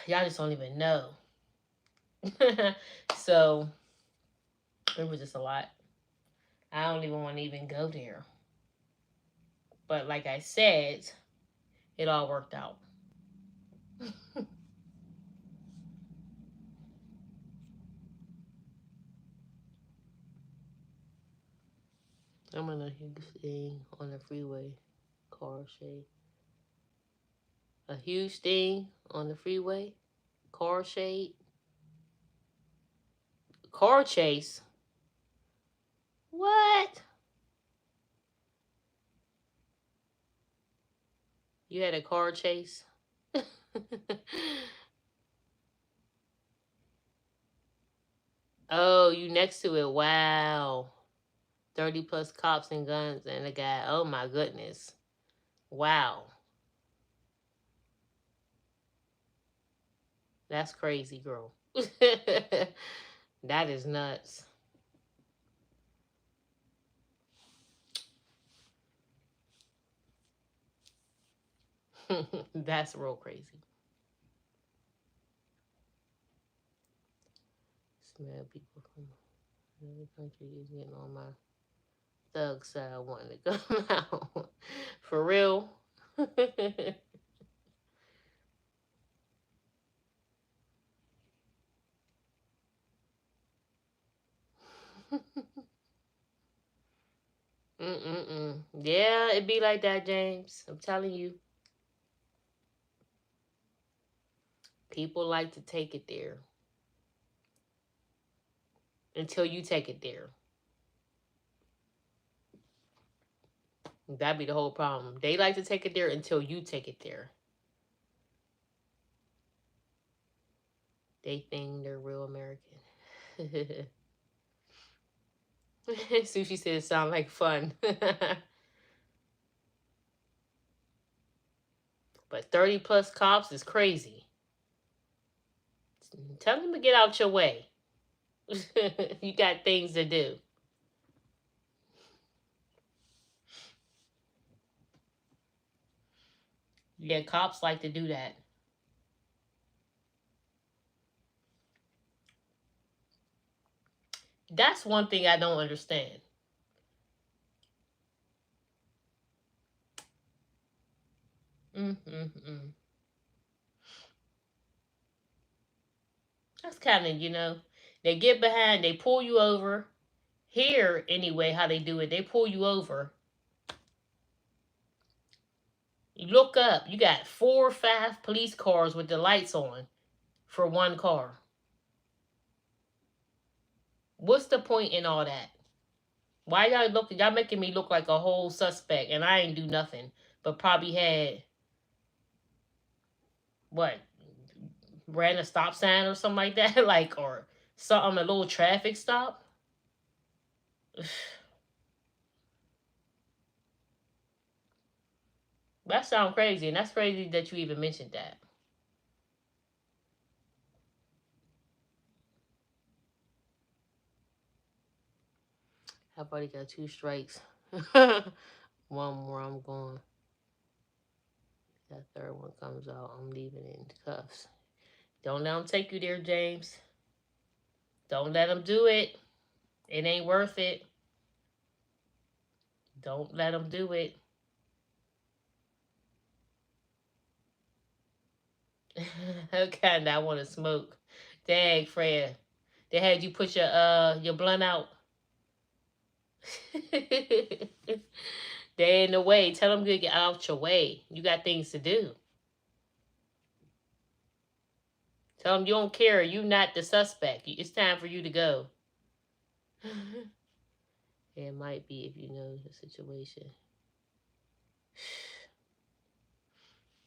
Y'all just don't even know. So, it was just a lot. I don't even want to even go there. But like I said, it all worked out. I'm in a huge thing on the freeway. Car shade. A huge thing on the freeway. Car shade. Car chase. What? You had a car chase? Oh, you next to it. Wow. 30 plus cops and guns and a guy. Oh my goodness. Wow. That's crazy, girl. That is nuts. That's real crazy. Smell people from another country is getting on my thug side wanting to come out. For real. Mm-mm-mm. Yeah, it be like that, James. I'm telling you. People like to take it there until you take it there. That'd be the whole problem. They like to take it there until you take it there. They think they're real American. Sushi said it sound like fun. But 30 plus cops is crazy. Tell them to get out your way. You got things to do. Yeah, cops like to do that. That's one thing I don't understand. Mm-mm-mm. That's kind of, they get behind, they pull you over. Here, anyway, how they do it, they pull you over. You look up, you got 4 or 5 police cars with the lights on for one car. What's the point in all that? Why y'all making me look like a whole suspect and I ain't do nothing, but probably had what, ran a stop sign or something like that, like, or something, a little traffic stop. That sounds crazy, and that's crazy that you even mentioned that. I've already got 2 strikes. One more, I'm going. That third one comes out, I'm leaving it in cuffs. Don't let them take you there, James. Don't let them do it. It ain't worth it. Don't let them do it. Okay, I want to smoke. Dang, Fred. They had you put your blunt out. They in the way. Tell them to get out your way. You got things to do. Tell them you don't care. You not the suspect. It's time for you to go. It might be if you know the situation.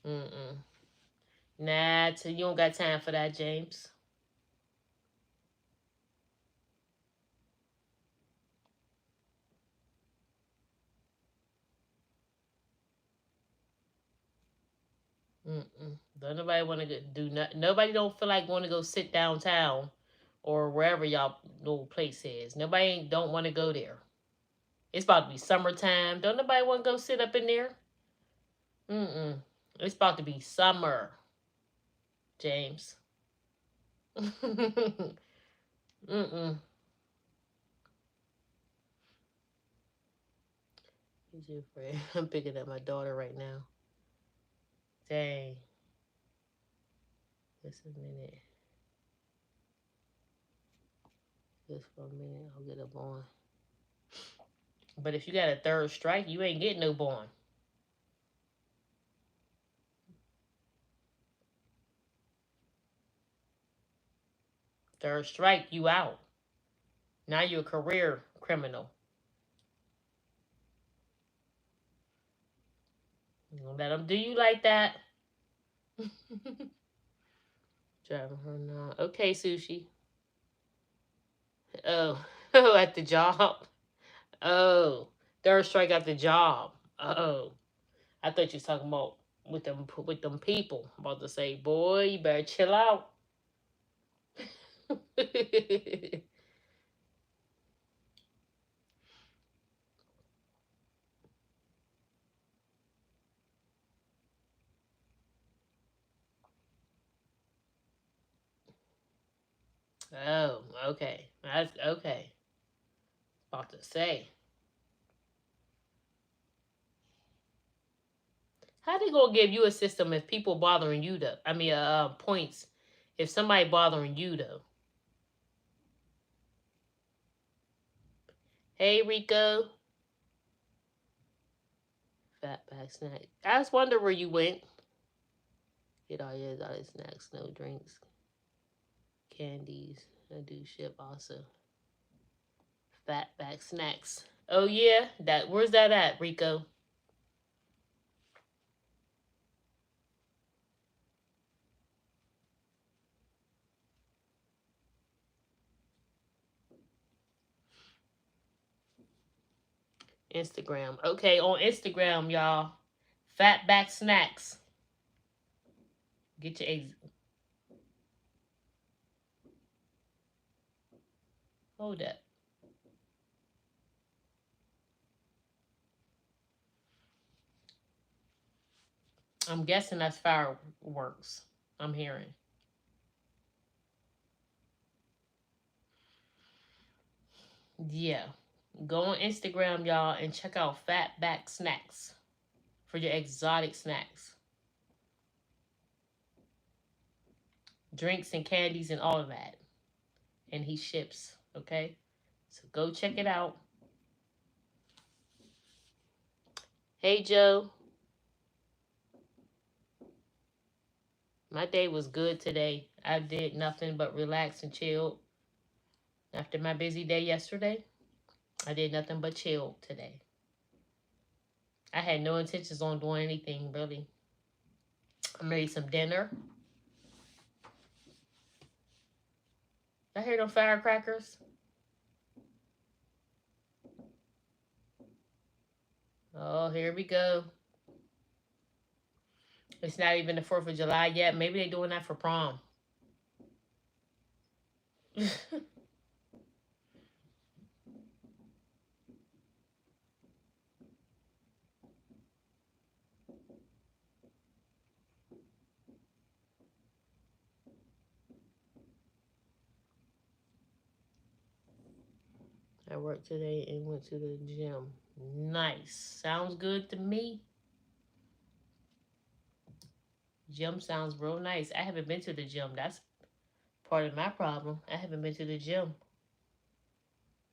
Mm-mm. Nah, you don't got time for that, James. Mm-mm. Don't nobody want to do nothing. Nobody don't feel like going to go sit downtown or wherever y'all little place is. Nobody don't want to go there. It's about to be summertime. Don't nobody want to go sit up in there? Mm-mm. It's about to be summer, James. Mm-mm. Who's your friend? I'm picking up my daughter right now. Dang. Just a minute. Just for a minute. I'll get up on. But if you got a third strike, you ain't getting no bond. Third strike, you out. Now you're a career criminal. You gonna let them do you like that? Driving her now. Okay, Sushi. Oh, oh, at the job. Oh, third strike at the job. Oh, I thought you was talking about with them people. I'm about to say, boy, you better chill out. Oh, okay. That's okay. About to say. How they gonna give you a system if people bothering you though? I mean, points. If somebody bothering you though. Hey, Rico. Fatback snack. I just wonder where you went. Get all your snacks, no drinks, candies. I do ship also. Fatback snacks. Oh yeah, where's that at, Rico? Instagram. Okay, on Instagram, y'all. Fatback snacks. Get your eggs. Hold up. I'm guessing that's fireworks. I'm hearing. Yeah. Go on Instagram, y'all, and check out Fatback Snacks for your exotic snacks. Drinks and candies and all of that. And he ships, okay? So go check it out. Hey, Joe. My day was good today. I did nothing but relax and chill. After my busy day yesterday, I did nothing but chill today. I had no intentions on doing anything, really. I made some dinner. I hear them firecrackers. Oh, here we go. It's not even the 4th of July yet. Maybe they're doing that for prom. I worked today and went to the gym. Nice. Sounds good to me. Gym sounds real nice. I haven't been to the gym. That's part of my problem. I haven't been to the gym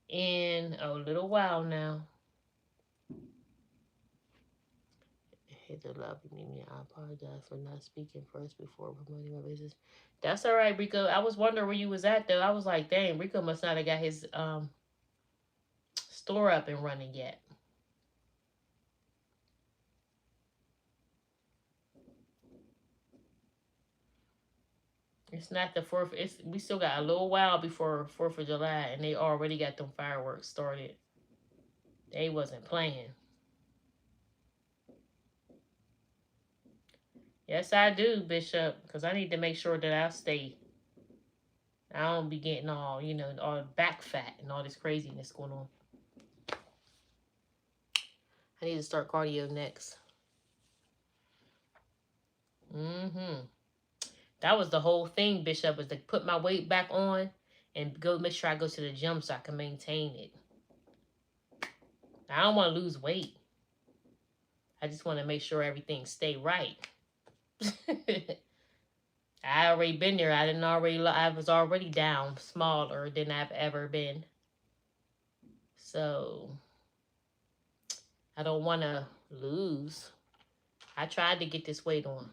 in a little while now. Hey, the love me. I apologize for not speaking first before promoting my business. That's all right, Rico. I was wondering where you was at though. I was like, dang, Rico must not have got his store up and running yet. It's not the 4th. We still got a little while before 4th of July, and they already got them fireworks started. They wasn't playing. Yes, I do, Bishop, because I need to make sure that I stay. I don't be getting all back fat and all this craziness going on. I need to start cardio next. That was the whole thing, Bishop, was to put my weight back on and go make sure I go to the gym so I can maintain it. I don't want to lose weight. I just want to make sure everything stay right. I already been there. I was already down smaller than I've ever been. So I don't want to lose. I tried to get this weight on.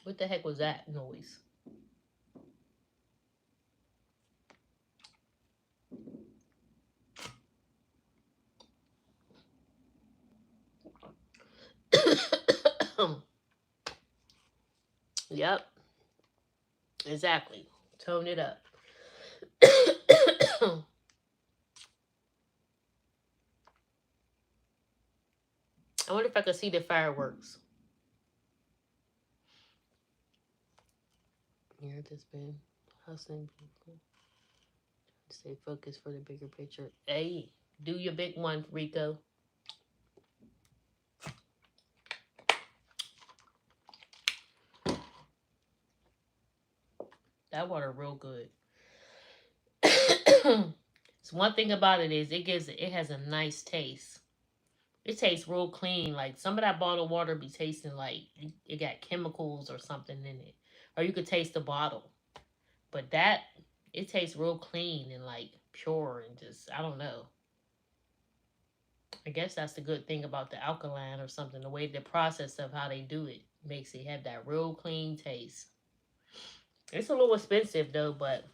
What the heck was that noise? Yep, exactly. Tone it up. I wonder if I could see the fireworks. Here it has been hustling. Stay focused for the bigger picture. Hey, do your big one, Rico. That water real good. So one thing about it is it has a nice taste. It tastes real clean. Like some of that bottled water be tasting like it got chemicals or something in it. Or you could taste the bottle. But that it tastes real clean and like pure and just I don't know. I guess that's the good thing about the alkaline or something. The way the process of how they do it makes it have that real clean taste. It's a little expensive though, but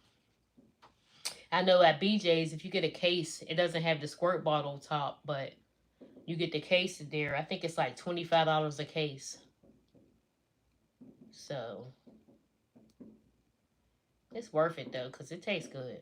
I know at BJ's if you get a case, it doesn't have the squirt bottle top, but you get the case there. I think it's like $25 a case. So it's worth it though, because it tastes good.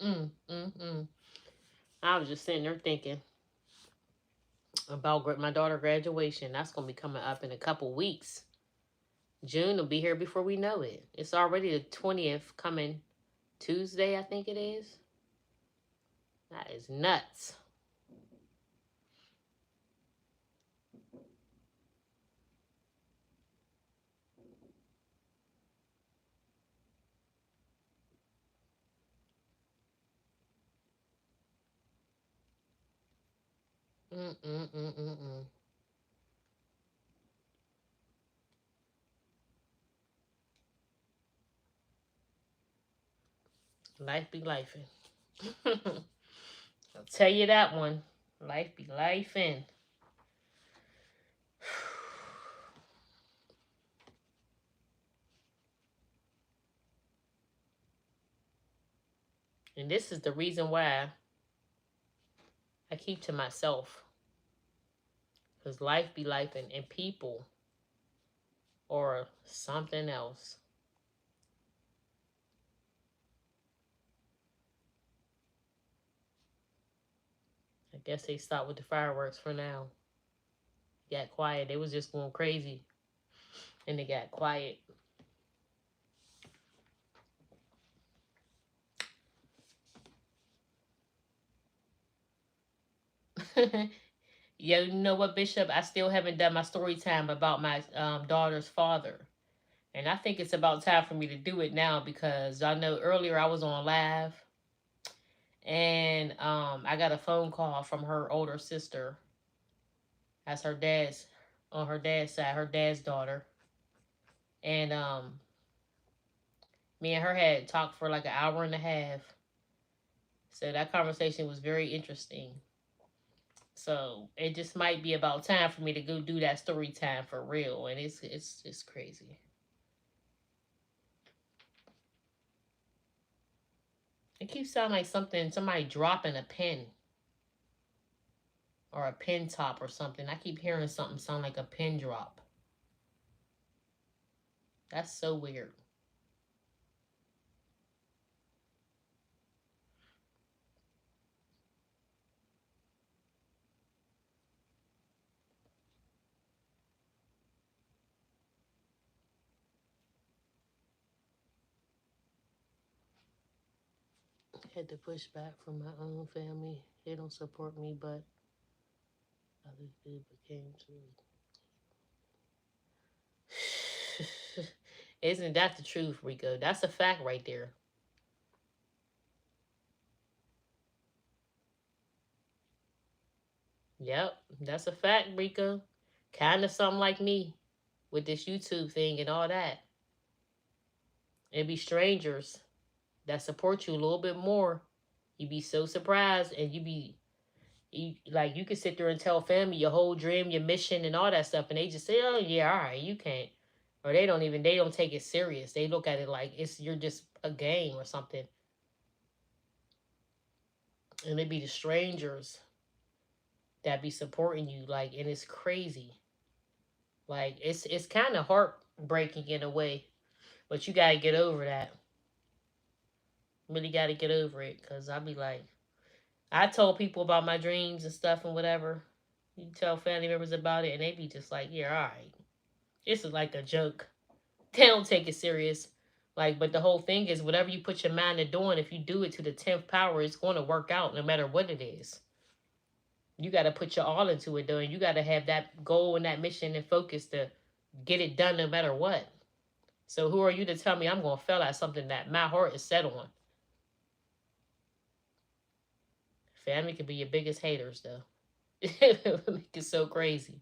Mm, mm, mm. I was just sitting there thinking about my daughter graduation. That's gonna be coming up in a couple weeks. June will be here before we know it. It's already the 20th coming Tuesday, I think it is. That is nuts. Mm, mm, mm, mm, mm. Life be lifing. I'll tell you that one. Life be lifing. And this is the reason why I keep to myself. Because life be lifing and people or something else. I guess they stopped with the fireworks for now. Got quiet. They was just going crazy. And they got quiet. Yo, you know what, Bishop? I still haven't done my story time about my daughter's father. And I think it's about time for me to do it now because I know earlier I was on live and I got a phone call from her older sister. That's her dad's on her dad's side, her dad's daughter. And me and her had talked for like an hour and a half. So that conversation was very interesting. So it just might be about time for me to go do that story time for real. And it's just crazy. It keeps sounding like somebody dropping a pen or a pen top or something. I keep hearing something sound like a pin drop. That's so weird. Had to push back from my own family. They don't support me, but others did, became true. Isn't that the truth, Rico? That's a fact right there. Yep, that's a fact, Rico. Kind of something like me with this YouTube thing and all that. It'd be strangers that support you a little bit more. You'd be so surprised, and like you could sit there and tell family your whole dream, your mission, and all that stuff, and they just say, "Oh yeah, all right, you can't," or they don't take it serious. They look at it like you're just a game or something, and it be the strangers that be supporting you, like, and it's crazy. Like it's kind of heartbreaking in a way, but you gotta get over that. Really gotta get over it, cause I be like, I told people about my dreams and stuff and whatever. You tell family members about it, and they be just like, "Yeah, all right." It's like a joke. They don't take it serious. Like, but the whole thing is, whatever you put your mind to doing, if you do it to the 10th power, it's going to work out no matter what it is. You got to put your all into it, though, and you got to have that goal and that mission and focus to get it done no matter what. So who are you to tell me I'm going to fail at something that my heart is set on? Family can be your biggest haters, though. It's so crazy.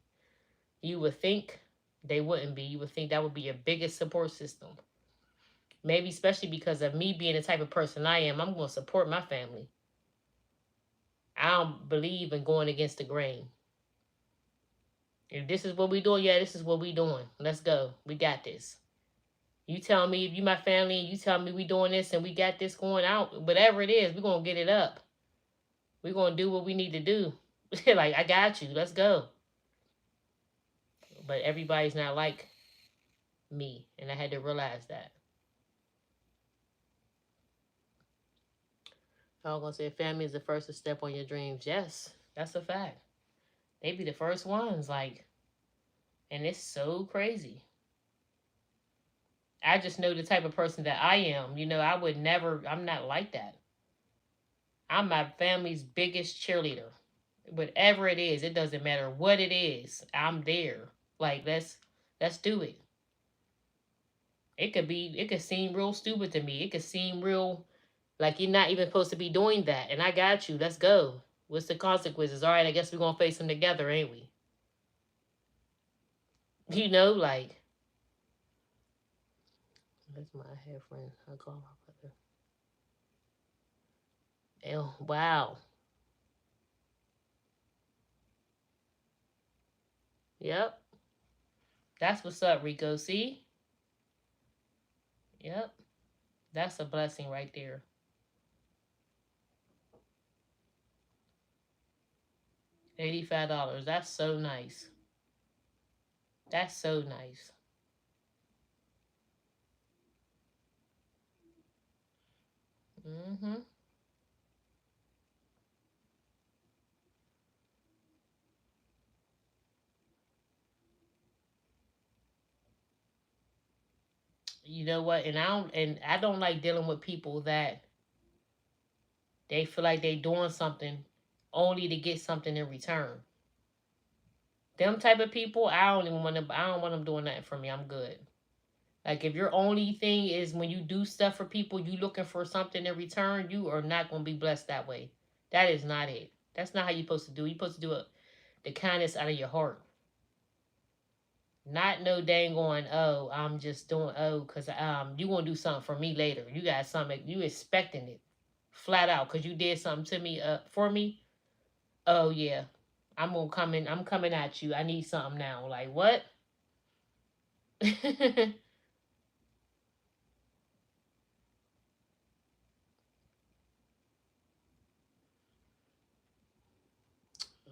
You would think they wouldn't be. You would think that would be your biggest support system. Maybe especially because of me being the type of person I am, I'm going to support my family. I don't believe in going against the grain. If this is what we doing, yeah, this is what we doing. Let's go. We got this. You tell me if you my family and you tell me we doing this and we got this going out, whatever it is, we're going to get it up. We're going to do what we need to do. Like, I got you. Let's go. But everybody's not like me, and I had to realize that. I was going to say family is the first to step on your dreams. Yes, that's a fact. They be the first ones, like, and it's so crazy. I just know the type of person that I am. I would never, I'm not like that. I'm my family's biggest cheerleader. Whatever it is, it doesn't matter what it is. I'm there. Like, let's do it. It could seem real stupid to me. It could seem real like you're not even supposed to be doing that. And I got you. Let's go. What's the consequences? All right, I guess we're gonna face them together, ain't we? Like, that's my hair friend. I call my brother. Oh, wow. Yep. That's what's up, Rico. See? Yep. That's a blessing right there. $85. That's so nice. That's so nice. Mm-hmm. You know what? And I don't like dealing with people that they feel like they doing something only to get something in return. Them type of people, I don't want them doing nothing for me. I'm good. Like, if your only thing is when you do stuff for people, you looking for something in return, you are not going to be blessed that way. That is not it. That's not how you're supposed to do it. You're supposed to do it the kindness out of your heart. Not no dang going, oh, I'm just doing, oh, because you going to do something for me later. You got something, you expecting it flat out because you did something to me, for me. Oh, yeah. I'm coming at you. I need something now. Like, what?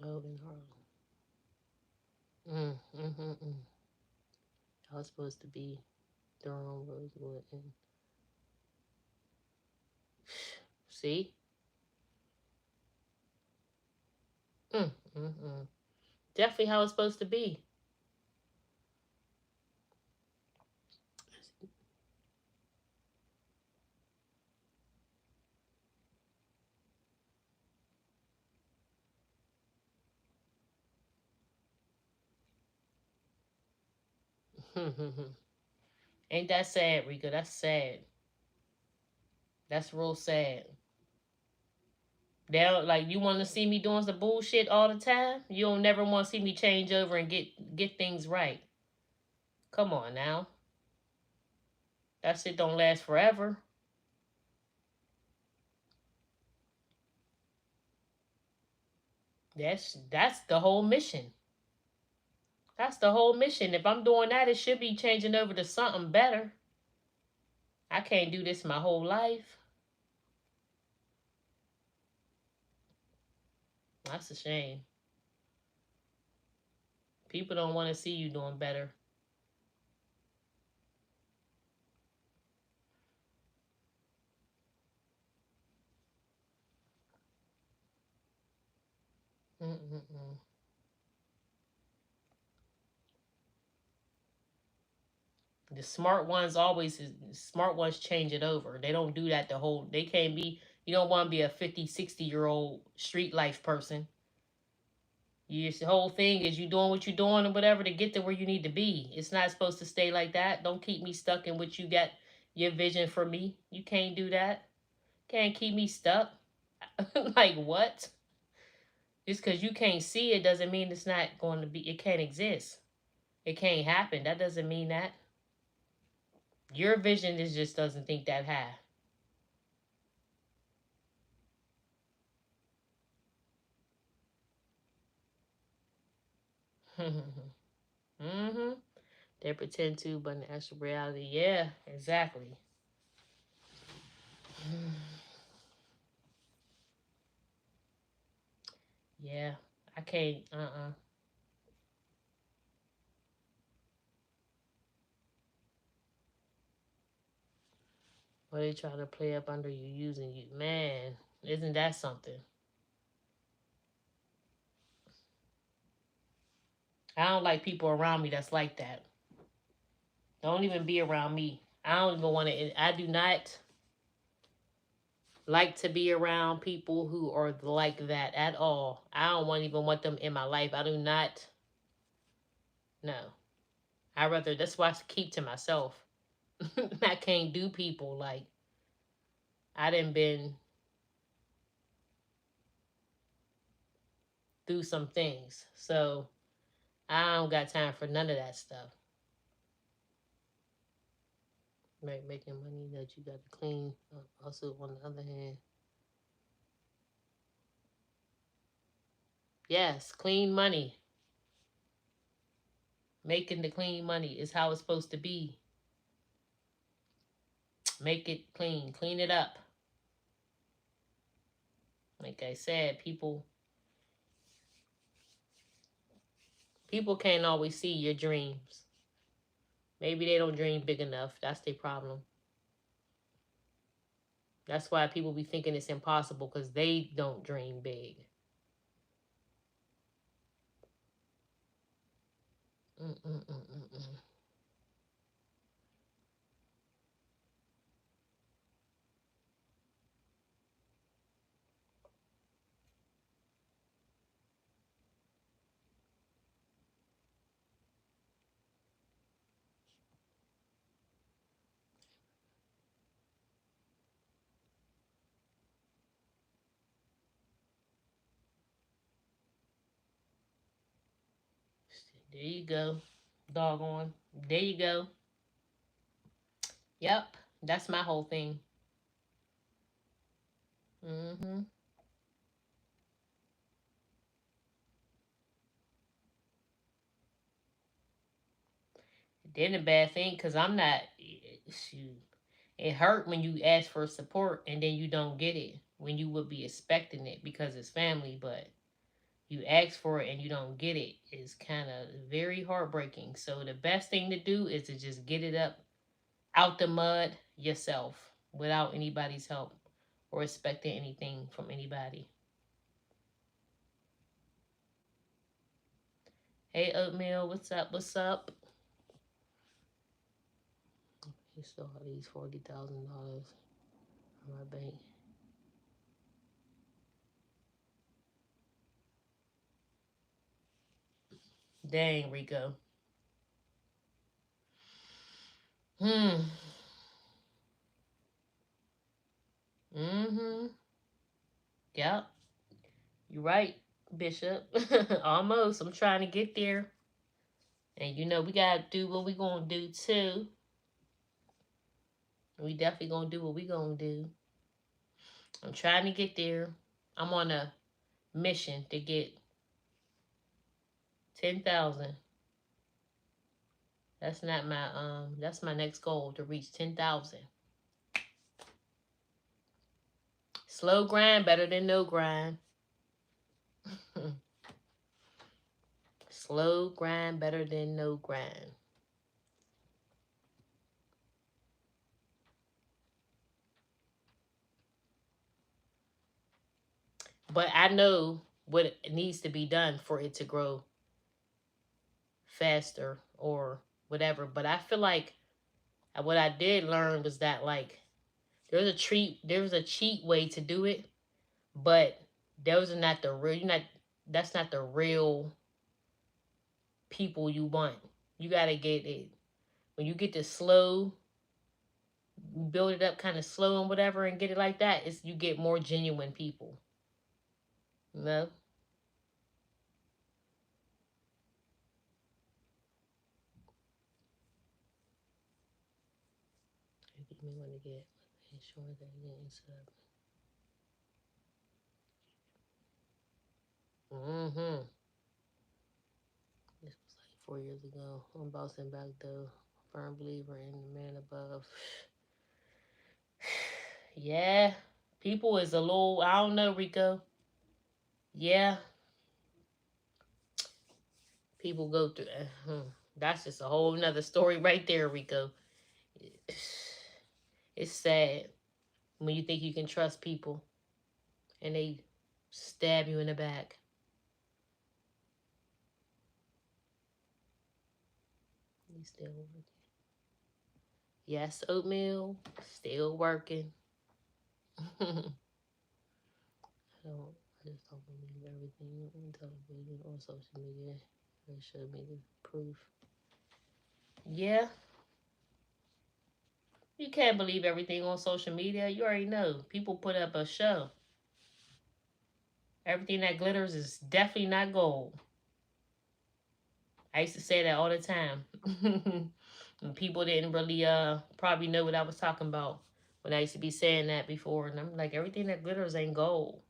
Logan Harlem. Mm. I was supposed to be Durham, Rosewood, and see? Mm. Definitely how it's supposed to be. Ain't that sad, Rika? That's sad. That's real sad. They don't, like, you want to see me doing some bullshit all the time? You don't never want to see me change over and get things right. Come on now. That shit don't last forever. That's the whole mission. That's the whole mission. If I'm doing that, it should be changing over to something better. I can't do this my whole life. That's a shame. People don't want to see you doing better. Mm-mm-mm. The smart ones change it over. They don't do that they can't be, you don't want to be a 50, 60-year-old street life person. The whole thing is you doing what you're doing or whatever to get to where you need to be. It's not supposed to stay like that. Don't keep me stuck in what you got, your vision for me. You can't do that. Can't keep me stuck. Like what? Just because you can't see it doesn't mean it's not going to be, it can't exist. It can't happen. That doesn't mean that. Your vision is just doesn't think that high. Mm-hmm. They pretend to, but in the actual reality, yeah, exactly. Yeah, I can't. Or they try to play up under you, using you. Man, isn't that something? I don't like people around me that's like that. Don't even be around me. I don't even want to. I do not like to be around people who are like that at all. I don't want even want them in my life. I do not. No. I rather. That's why I keep to myself. I can't do people like I done been through some things. So I don't got time for none of that stuff. Right, making money that you got to clean. Also, on the other hand, yes, clean money. Making the clean money is how it's supposed to be. Make it clean. Clean it up. Like I said, people can't always see your dreams. Maybe they don't dream big enough. That's their problem. That's why people be thinking it's impossible because they don't dream big. Mm-mm-mm-mm-mm. There you go. Doggone. There you go. Yep. That's my whole thing. Mm-hmm. Then the bad thing, because I'm not, shoot, it hurt when you ask for support and then you don't get it when you would be expecting it because it's family, but you ask for it and you don't get it is kind of very heartbreaking. So the best thing to do is to just get it up out the mud yourself without anybody's help or expecting anything from anybody. Hey, Oatmeal, what's up? What's up? You still have these $40,000 in my bank. Dang, Rico. Hmm. Mm-hmm. Yep. You're right, Bishop. Almost. I'm trying to get there. And you know, we gotta do what we gonna do too. We definitely gonna do what we gonna do. I'm trying to get there. I'm on a mission to get 10,000. That's not my that's my next goal, to reach 10,000. Slow grind better than no grind. Slow grind better than no grind. But I know what needs to be done for it to grow faster or whatever. But I feel like what I did learn was that, like, there's a cheat way to do it, but those are not the real. You're not. That's not the real people you want. You gotta get it when you get the slow, build it up kind of slow and whatever, and get it like that. It's, you get more genuine people. You know. You may want to get ensure that you didn't sub. Mm-hmm. This was like 4 years ago. I'm bouncing back though. Firm believer in the man above. Yeah. People is a little, I don't know, Rico. Yeah. People go through that's just a whole nother story right there, Rico. It's sad when you think you can trust people and they stab you in the back. You still working. Yes, oatmeal. Still working. I just don't believe everything on television or social media. They showed me the proof. Yeah, you can't believe everything on social media. You already know. People put up a show. Everything that glitters is definitely not gold. I used to say that all the time. And people didn't really probably know what I was talking about when I used to be saying that before. And I'm like, everything that glitters ain't gold.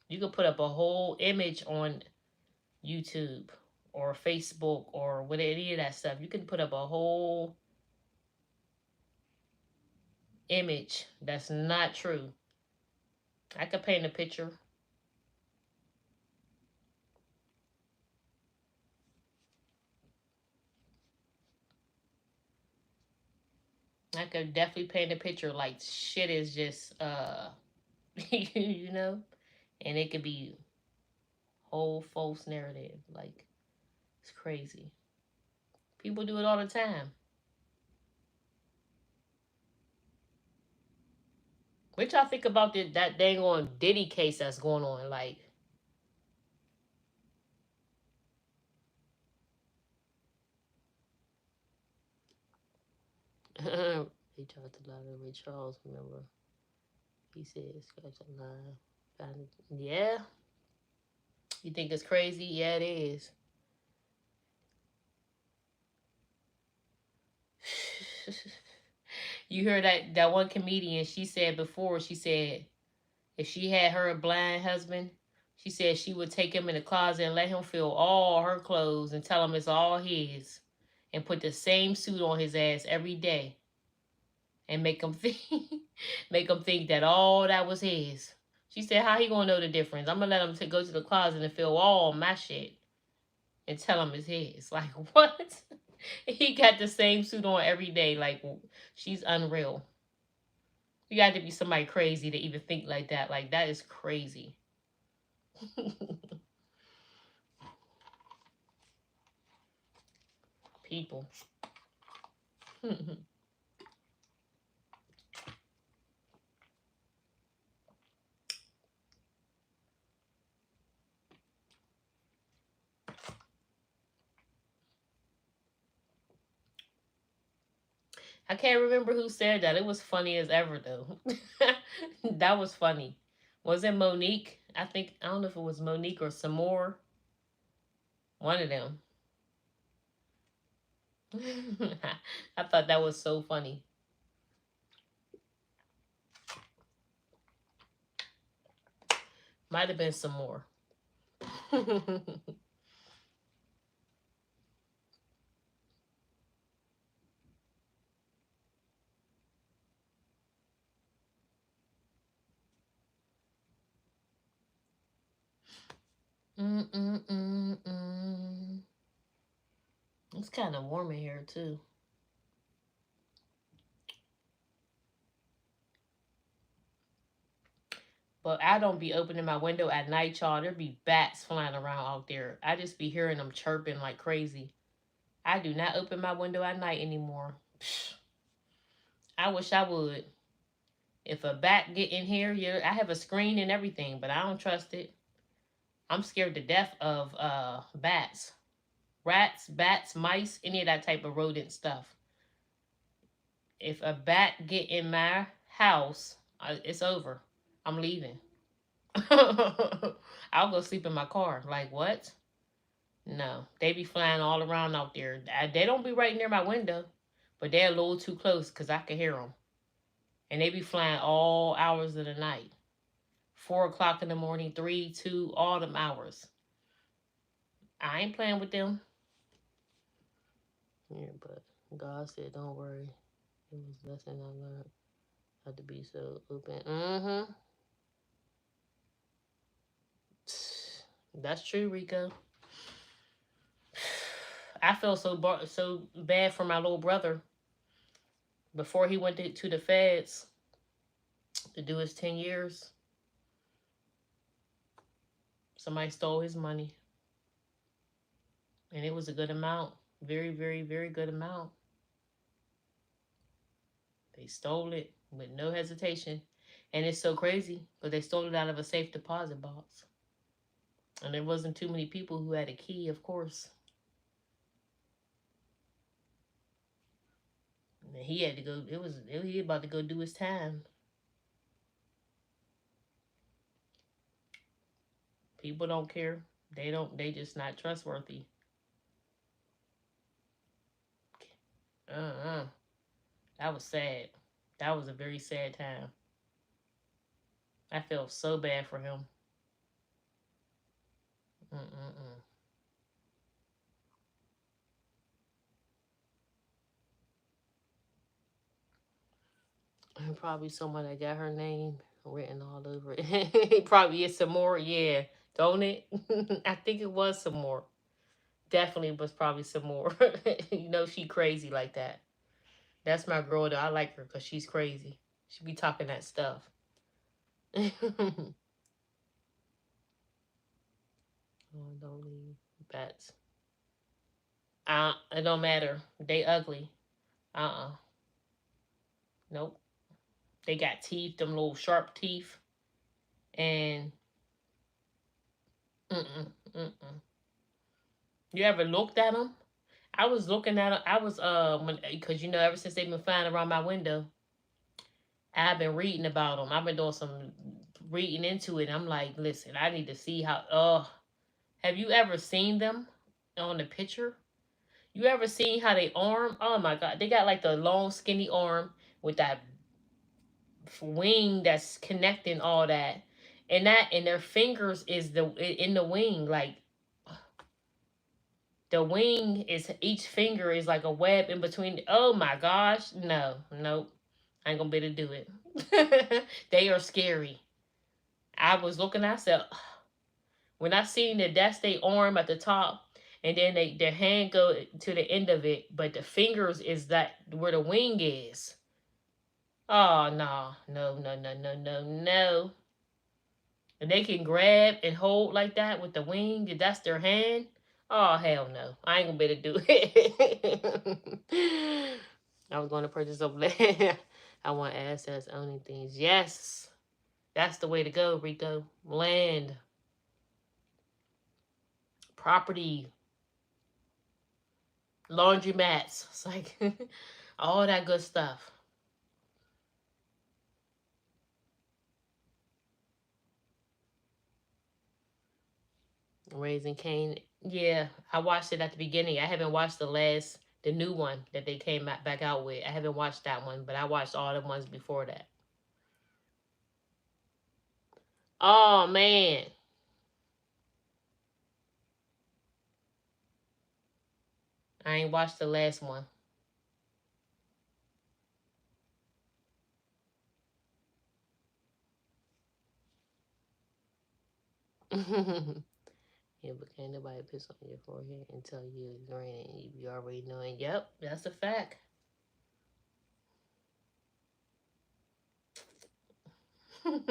You could put up a whole image on YouTube or Facebook or with any of that stuff. You can put up a whole image that's not true. I could paint a picture. I could definitely paint a picture like shit is just you know, and it could be whole false narrative. Like, it's crazy. People do it all the time. What y'all think about that dang on Diddy case that's going on? Like, they tried to lie to Ray Charles, remember? He said, scratch a line. Yeah. You think it's crazy? Yeah, it is. You heard that one comedian, she said before, she said if she had her blind husband, she said she would take him in the closet and let him feel all her clothes and tell him it's all his and put the same suit on his ass every day and make him think make him think that all that was his. She said, how he gonna know the difference? I'm gonna let him go to the closet and feel all my shit and tell him it's his. Like, what? He got the same suit on every day. Like, she's unreal. You got to be somebody crazy to even think like that. Like, that is crazy. People. I can't remember who said that. It was funny as ever though. That was funny. Was it Monique? I don't know if it was Monique or some more. One of them. I thought that was so funny. Might have been some more. Mm-mm-mm-mm. It's kind of warm in here too. But I don't be opening my window at night, y'all. There be bats flying around out there. I just be hearing them chirping like crazy. I do not open my window at night anymore. Psh, I wish I would. If a bat get in here, yeah, I have a screen and everything, but I don't trust it. I'm scared to death of bats. Rats, bats, mice, any of that type of rodent stuff. If a bat get in my house, it's over. I'm leaving. I'll go sleep in my car. Like what? No, they be flying all around out there. They don't be right near my window, but they're a little too close because I can hear them. And they be flying all hours of the night. 4 o'clock in the morning, 3, 2, all them hours. I ain't playing with them. Yeah, but God said, don't worry. It was a lesson I learned how to be so open. Mm-hmm. That's true, Rico. I feel so bad for my little brother. Before he went to the feds to do his 10 years, somebody stole his money. And it was a good amount. Very, very, very good amount. They stole it with no hesitation. And it's so crazy, but they stole it out of a safe deposit box. And there wasn't too many people who had a key, of course. And he had to go, he about to go do his time. People don't care. They just not trustworthy. Uh-uh. That was sad. That was a very sad time. I felt so bad for him. Mm-mm-mm. And probably someone that got her name written all over it. Probably is some more, yeah. Don't it? I think it was some more. Definitely was probably some more. She crazy like that. That's my girl though. I like her because she's crazy. She be talking that stuff. Oh, don't leave. Bats. It don't matter. They ugly. Uh-uh. Nope. They got teeth, them little sharp teeth. And mm-mm, mm-mm. You ever looked at them? I was looking at them. I was because ever since they've been flying around my window, I've been reading about them. I've been doing some reading into it. I'm like, listen, I need to see how. Have you ever seen them on the picture? You ever seen how they arm? Oh my god, they got like the long skinny arm with that wing that's connecting all that, and their fingers is in the wing. Like the wing is each finger is like a web in between. Oh my gosh, no, nope, I ain't gonna be able to do it. They are scary. I was looking. I said when I seen that that's their arm at the top, and then their hand go to the end of it, but the fingers is that where the wing is. Oh no, no, no, no, no, no, no. And they can grab and hold like that with the wing, if that's their hand. Oh hell no. I ain't gonna be able to do it. I was going to purchase over there. I want assets, owning things. Yes. That's the way to go, Rico. Land, property, laundry mats. It's like All that good stuff. Raising Cain. Yeah, I watched it at the beginning. I haven't watched the new one that they came back out with. I haven't watched that one, but I watched all the ones before that. Oh man. I ain't watched the last one. Yeah, but can't nobody piss on your forehead and tell you it's raining. You already knowing. Yep, that's a fact. Favorite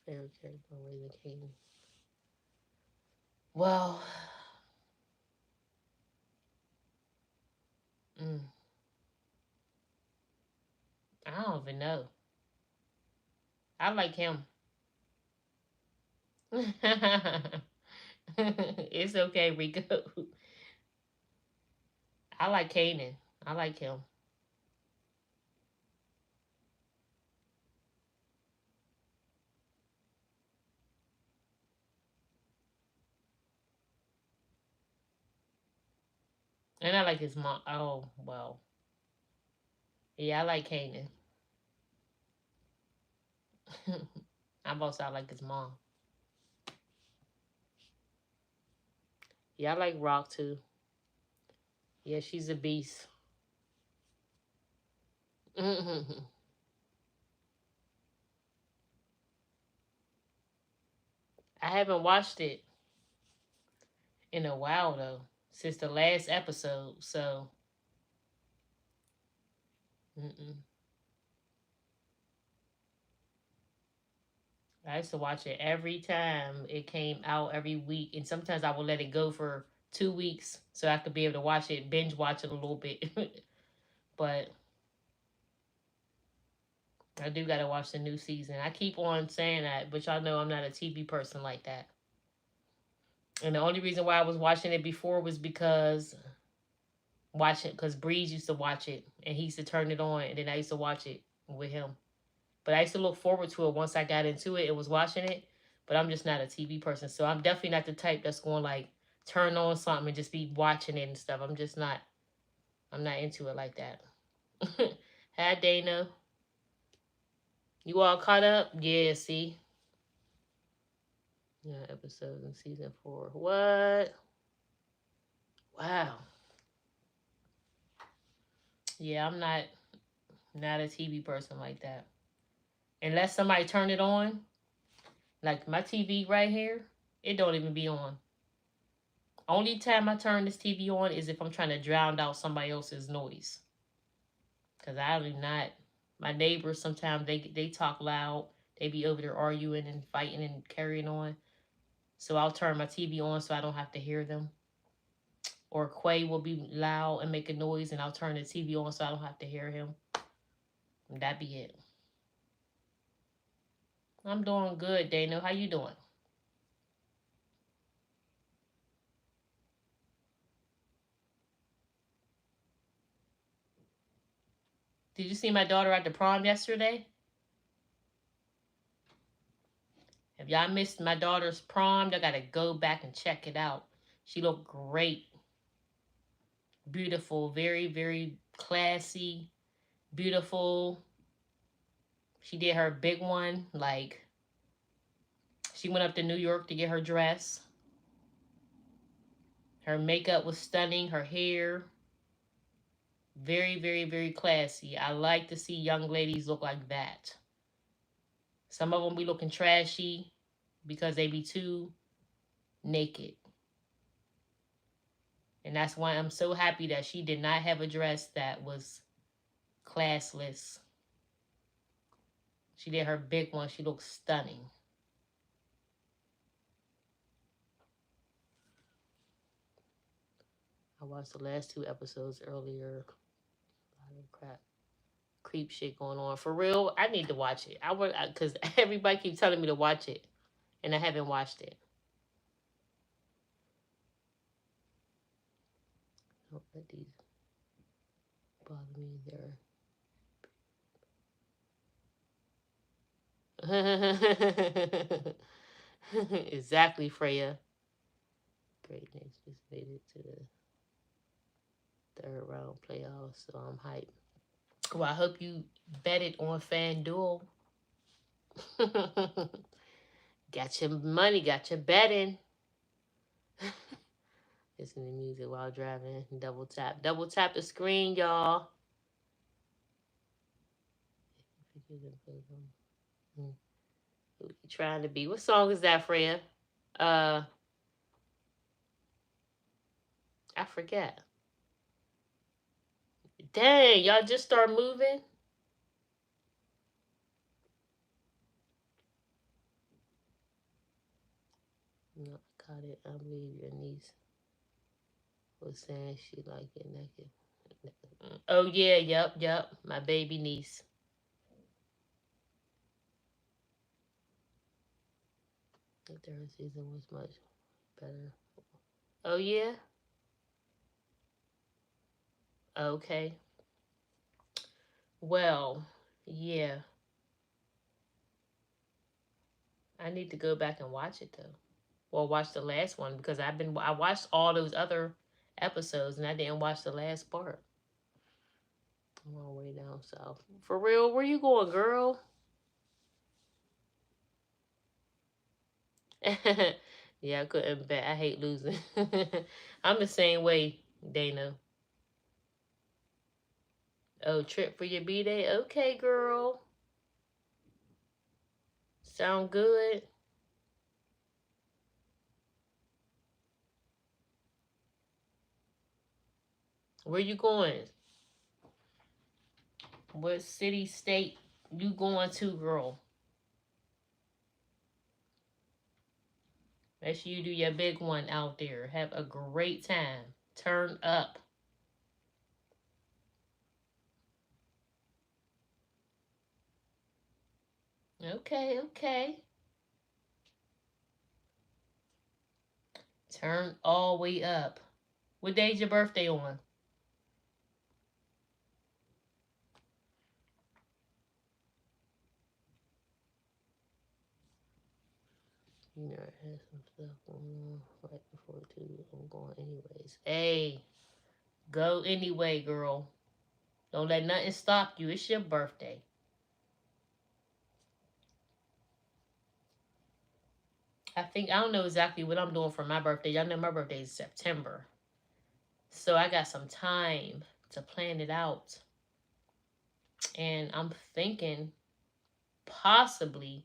character on Raising Kanan. Well, mm, I don't even know. I like him. It's okay, Rico. I like Kanan. I like him. And I like his mom. Oh, well. Yeah, I like Kanan. I'm about to say I like his mom. Yeah, I like Rock too. Yeah, she's a beast. I haven't watched it in a while though, since the last episode. So, mm-mm. I used to watch it every time it came out every week, and sometimes I would let it go for 2 weeks so I could be able to watch it, binge watch it a little bit. But I do gotta watch the new season. I keep on saying that, but y'all know I'm not a TV person like that. And the only reason why I was watching it before was because Breeze used to watch it, and he used to turn it on, and then I used to watch it with him. But I used to look forward to it once I got into it and was watching it. But I'm just not a TV person, so I'm definitely not the type that's going like turn on something and just be watching it and stuff. I'm just not. I'm not into it like that. Hi Dana, you all caught up? Yeah. See, yeah, episodes in season 4. What? Wow. Yeah, I'm not a TV person like that. Unless somebody turn it on, like my TV right here, it don't even be on. Only time I turn this TV on is if I'm trying to drown out somebody else's noise. Cause I do not. My neighbors sometimes they talk loud. They be over there arguing and fighting and carrying on. So I'll turn my TV on so I don't have to hear them. Or Quay will be loud and make a noise, and I'll turn the TV on so I don't have to hear him. And that be it. I'm doing good, Dano. How you doing? Did you see my daughter at the prom yesterday? If y'all missed my daughter's prom, y'all gotta go back and check it out. She looked great, beautiful, very, very classy, beautiful. She did her big one. Like, she went up to New York to get her dress. Her makeup was stunning. Her hair, very, very, very classy. I like to see young ladies look like that. Some of them be looking trashy because they be too naked. And that's why I'm so happy that she did not have a dress that was classless. She did her big one. She looks stunning. I watched the last 2 episodes earlier. A lot of crap, creep shit going on. For real, I need to watch it. I would, because everybody keeps telling me to watch it, and I haven't watched it. Let these bother me there. Exactly, Freya. Great Knicks just made it to the third round playoffs, so I'm hyped. Well, I hope you betted on FanDuel. Got your money, got your betting. Listen to music while driving. Double tap. Double tap the screen, y'all. Who you trying to be? What song is that, Freya? I forget. Dang, y'all just start moving? No, I caught it. I believe your niece was saying she like it naked. Oh yeah, yep. My baby niece. The third season was much better. Oh yeah? Okay. Well, yeah. I need to go back and watch it though. Well, watch the last one because I watched all those other episodes and I didn't watch the last part. I'm all the way down south. For real, where you going, girl? Yeah, I couldn't bet. I hate losing. I'm the same way, Dana. Oh, trip for your B-Day? Okay, girl. Sound good? Where you going? What city, state you going to, girl? Make sure you do your big one out there. Have a great time. Turn up. Okay. Turn all the way up. What day's your birthday on? You know, I had some stuff going on right before too. I'm going anyways. Hey, go anyway, girl. Don't let nothing stop you. It's your birthday. I don't know exactly what I'm doing for my birthday. Y'all know my birthday is September. So I got some time to plan it out. And I'm thinking possibly,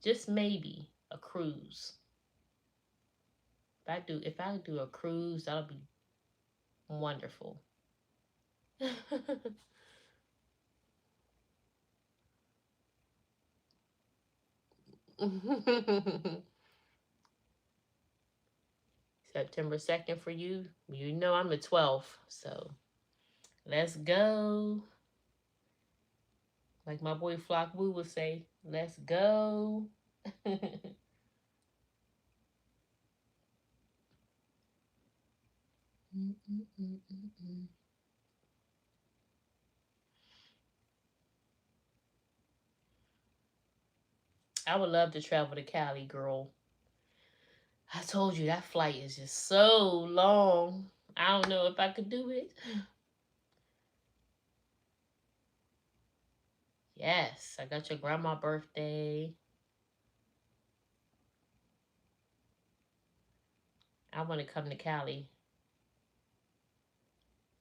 just maybe, a cruise. If I do a cruise, that'll be wonderful. September 2nd for you. You know I'm the 12th, so let's go. Like my boy Flock Woo would say, let's go. I would love to travel to Cali, girl. I told you that flight is just so long. I don't know if I could do it. Yes, I got your grandma birthday. I want to come to Cali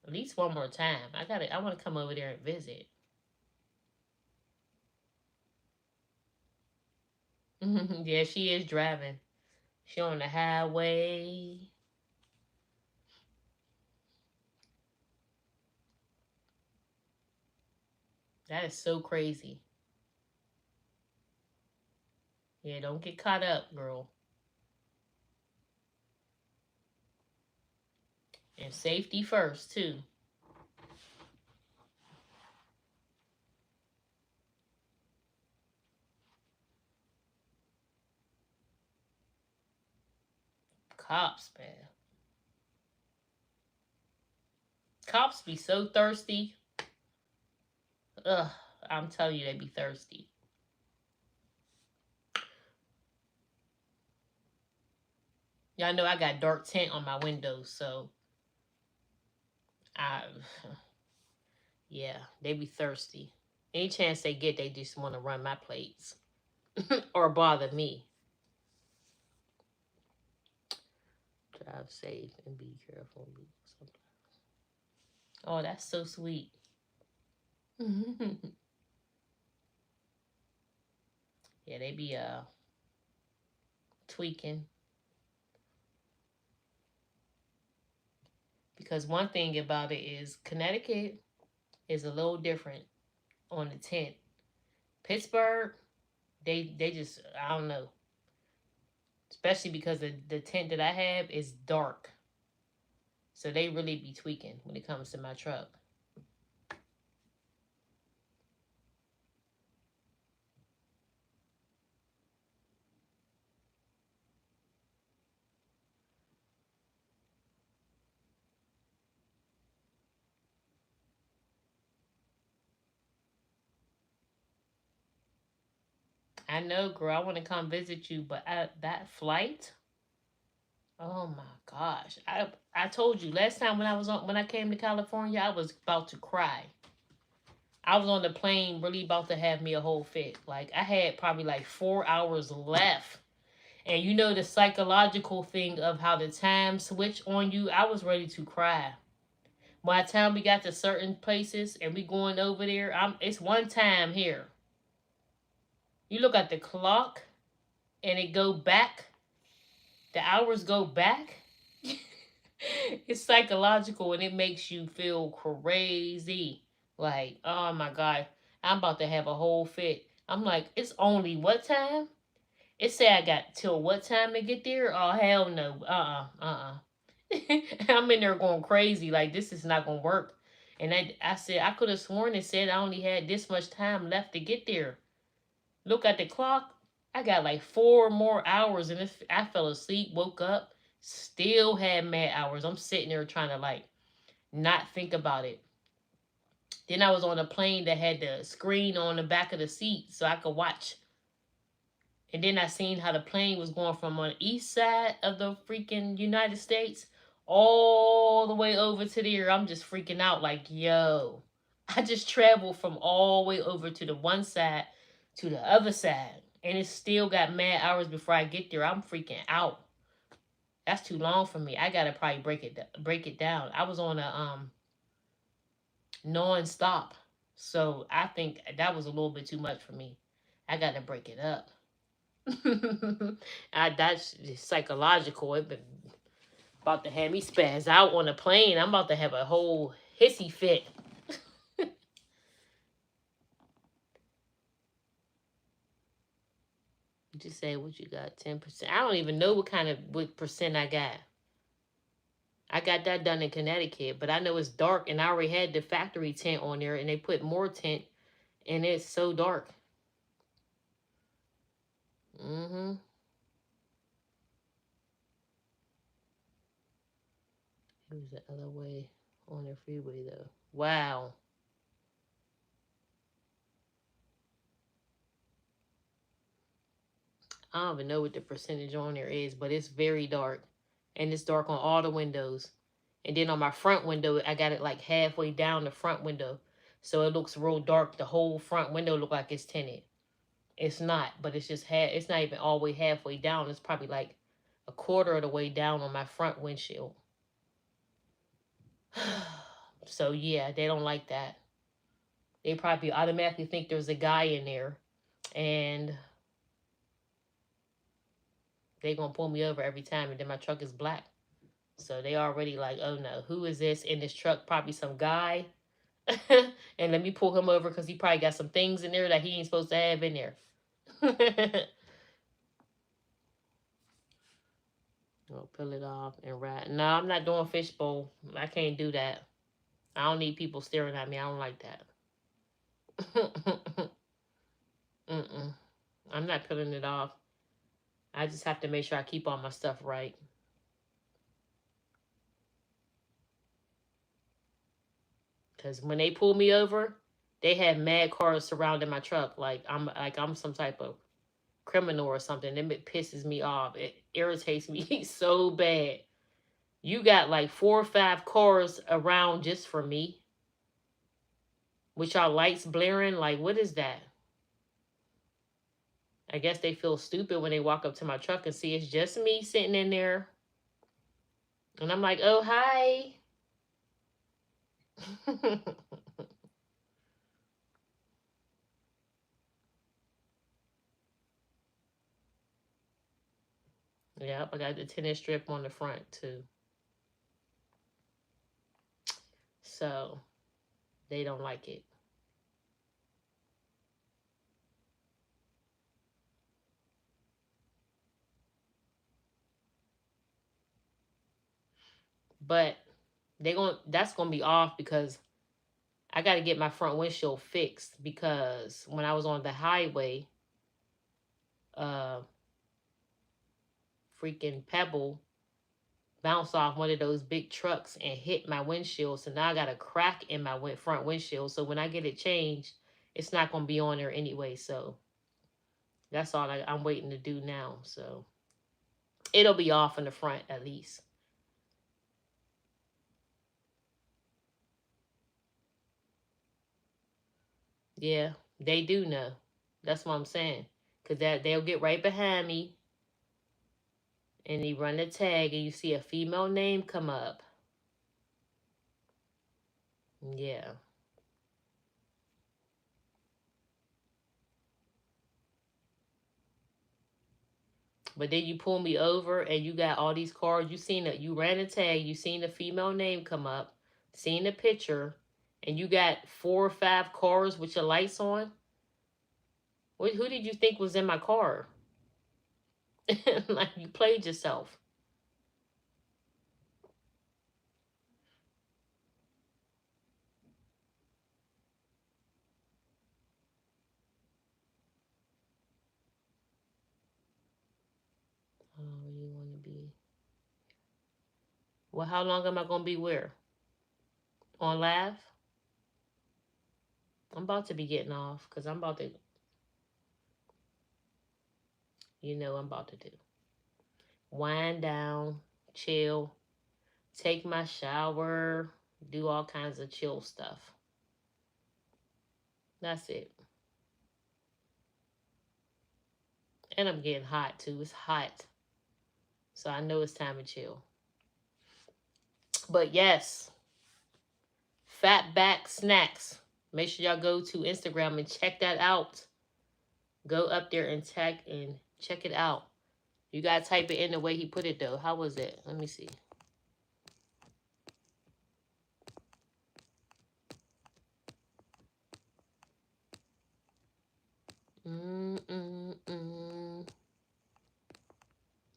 at least one more time. I want to come over there and visit. Yeah, she is driving. She on the highway. That is so crazy. Yeah, don't get caught up, girl. And safety first, too. Cops, man. Cops be so thirsty. Ugh, I'm telling you, they be thirsty. Y'all know I got dark tint on my windows, so I, yeah, they be thirsty. Any chance they get, they just want to run my plates or bother me. Drive safe and be careful. Oh, that's so sweet. Yeah, they be tweaking. Because one thing about it is Connecticut is a little different on the tint. Pittsburgh, they just, I don't know. Especially because the tint that I have is dark. So they really be tweaking when it comes to my truck. I know, girl, I want to come visit you, but that flight, oh my gosh. I told you last time when I came to California, I was about to cry. I was on the plane really about to have me a whole fit. Like I had probably like 4 hours left. And you know the psychological thing of how the time switch on you, I was ready to cry. By the time we got to certain places and we going over there, it's one time here. You look at the clock and it go back, the hours go back. It's psychological and it makes you feel crazy. Like, oh my God, I'm about to have a whole fit. I'm like, it's only what time? It said I got till what time to get there? Oh, hell no. I'm in there going crazy. Like, this is not going to work. And I said, I could have sworn it said I only had this much time left to get there. Look at the clock. I got like 4 more hours. And if I fell asleep, woke up, still had mad hours. I'm sitting there trying to, like, not think about it. Then I was on a plane that had the screen on the back of the seat so I could watch. And then I seen how the plane was going from on the east side of the freaking United States all the way over to there. I'm just freaking out like, yo, I just traveled from all the way over to the one side to the other side. And it still got mad hours before I get there. I'm freaking out. That's too long for me. I gotta probably break it down. I was on a non-stop. So I think that was a little bit too much for me. I gotta break it up. That's psychological. It been about to have me spaz out on a plane. I'm about to have a whole hissy fit. Just say what you got, 10%. I don't even know what percent I got. I got that done in Connecticut, but I know it's dark, and I already had the factory tint on there, and they put more tint, and it's so dark. Mm-hmm. It was the other way on the freeway though. Wow. I don't even know what the percentage on there is, but it's very dark. And it's dark on all the windows. And then on my front window, I got it like halfway down the front window. So it looks real dark. The whole front window look like it's tinted. It's not, but it's just it's not even all the way halfway down. It's probably like a quarter of the way down on my front windshield. So yeah, they don't like that. They probably automatically think there's a guy in there. And they gonna pull me over every time, and then my truck is black. So they already like, oh no, who is this in this truck? Probably some guy. And let me pull him over because he probably got some things in there that he ain't supposed to have in there. I'll pull it off and ride. No, I'm not doing fishbowl. I can't do that. I don't need people staring at me. I don't like that. Mm-mm. I'm not pulling it off. I just have to make sure I keep all my stuff right. Because when they pulled me over, they had mad cars surrounding my truck. Like I'm some type of criminal or something. It pisses me off. It irritates me so bad. You got like 4 or 5 cars around just for me. With y'all lights blaring. Like, what is that? I guess they feel stupid when they walk up to my truck and see it's just me sitting in there. And I'm like, oh, hi. Yep, I got the tennis strip on the front too. So they don't like it. But that's gonna be off because I gotta get my front windshield fixed because when I was on the highway, uh freaking Pebble bounced off one of those big trucks and hit my windshield. So now I got a crack in my front windshield. So when I get it changed, it's not gonna be on there anyway. So that's all I'm waiting to do now. So it'll be off in the front at least. Yeah, they do know. That's what I'm saying. Cause they'll get right behind me and they run the tag and you see a female name come up. Yeah. But then you pull me over and you got all these cars. You ran a tag, you seen the female name come up, seen the picture, and you got 4 or 5 cars with your lights on. Who did you think was in my car? Like you played yourself. Oh, you want to be? Well, how long am I gonna be where? On live? I'm about to be getting off because I'm about to. I'm about to do. Wind down, chill, take my shower, do all kinds of chill stuff. That's it. And I'm getting hot too. It's hot. So I know it's time to chill. But yes, fat back snacks. Make sure y'all go to Instagram and check that out. Go up there and tag and check it out. You gotta type it in the way he put it though. How was it? Let me see.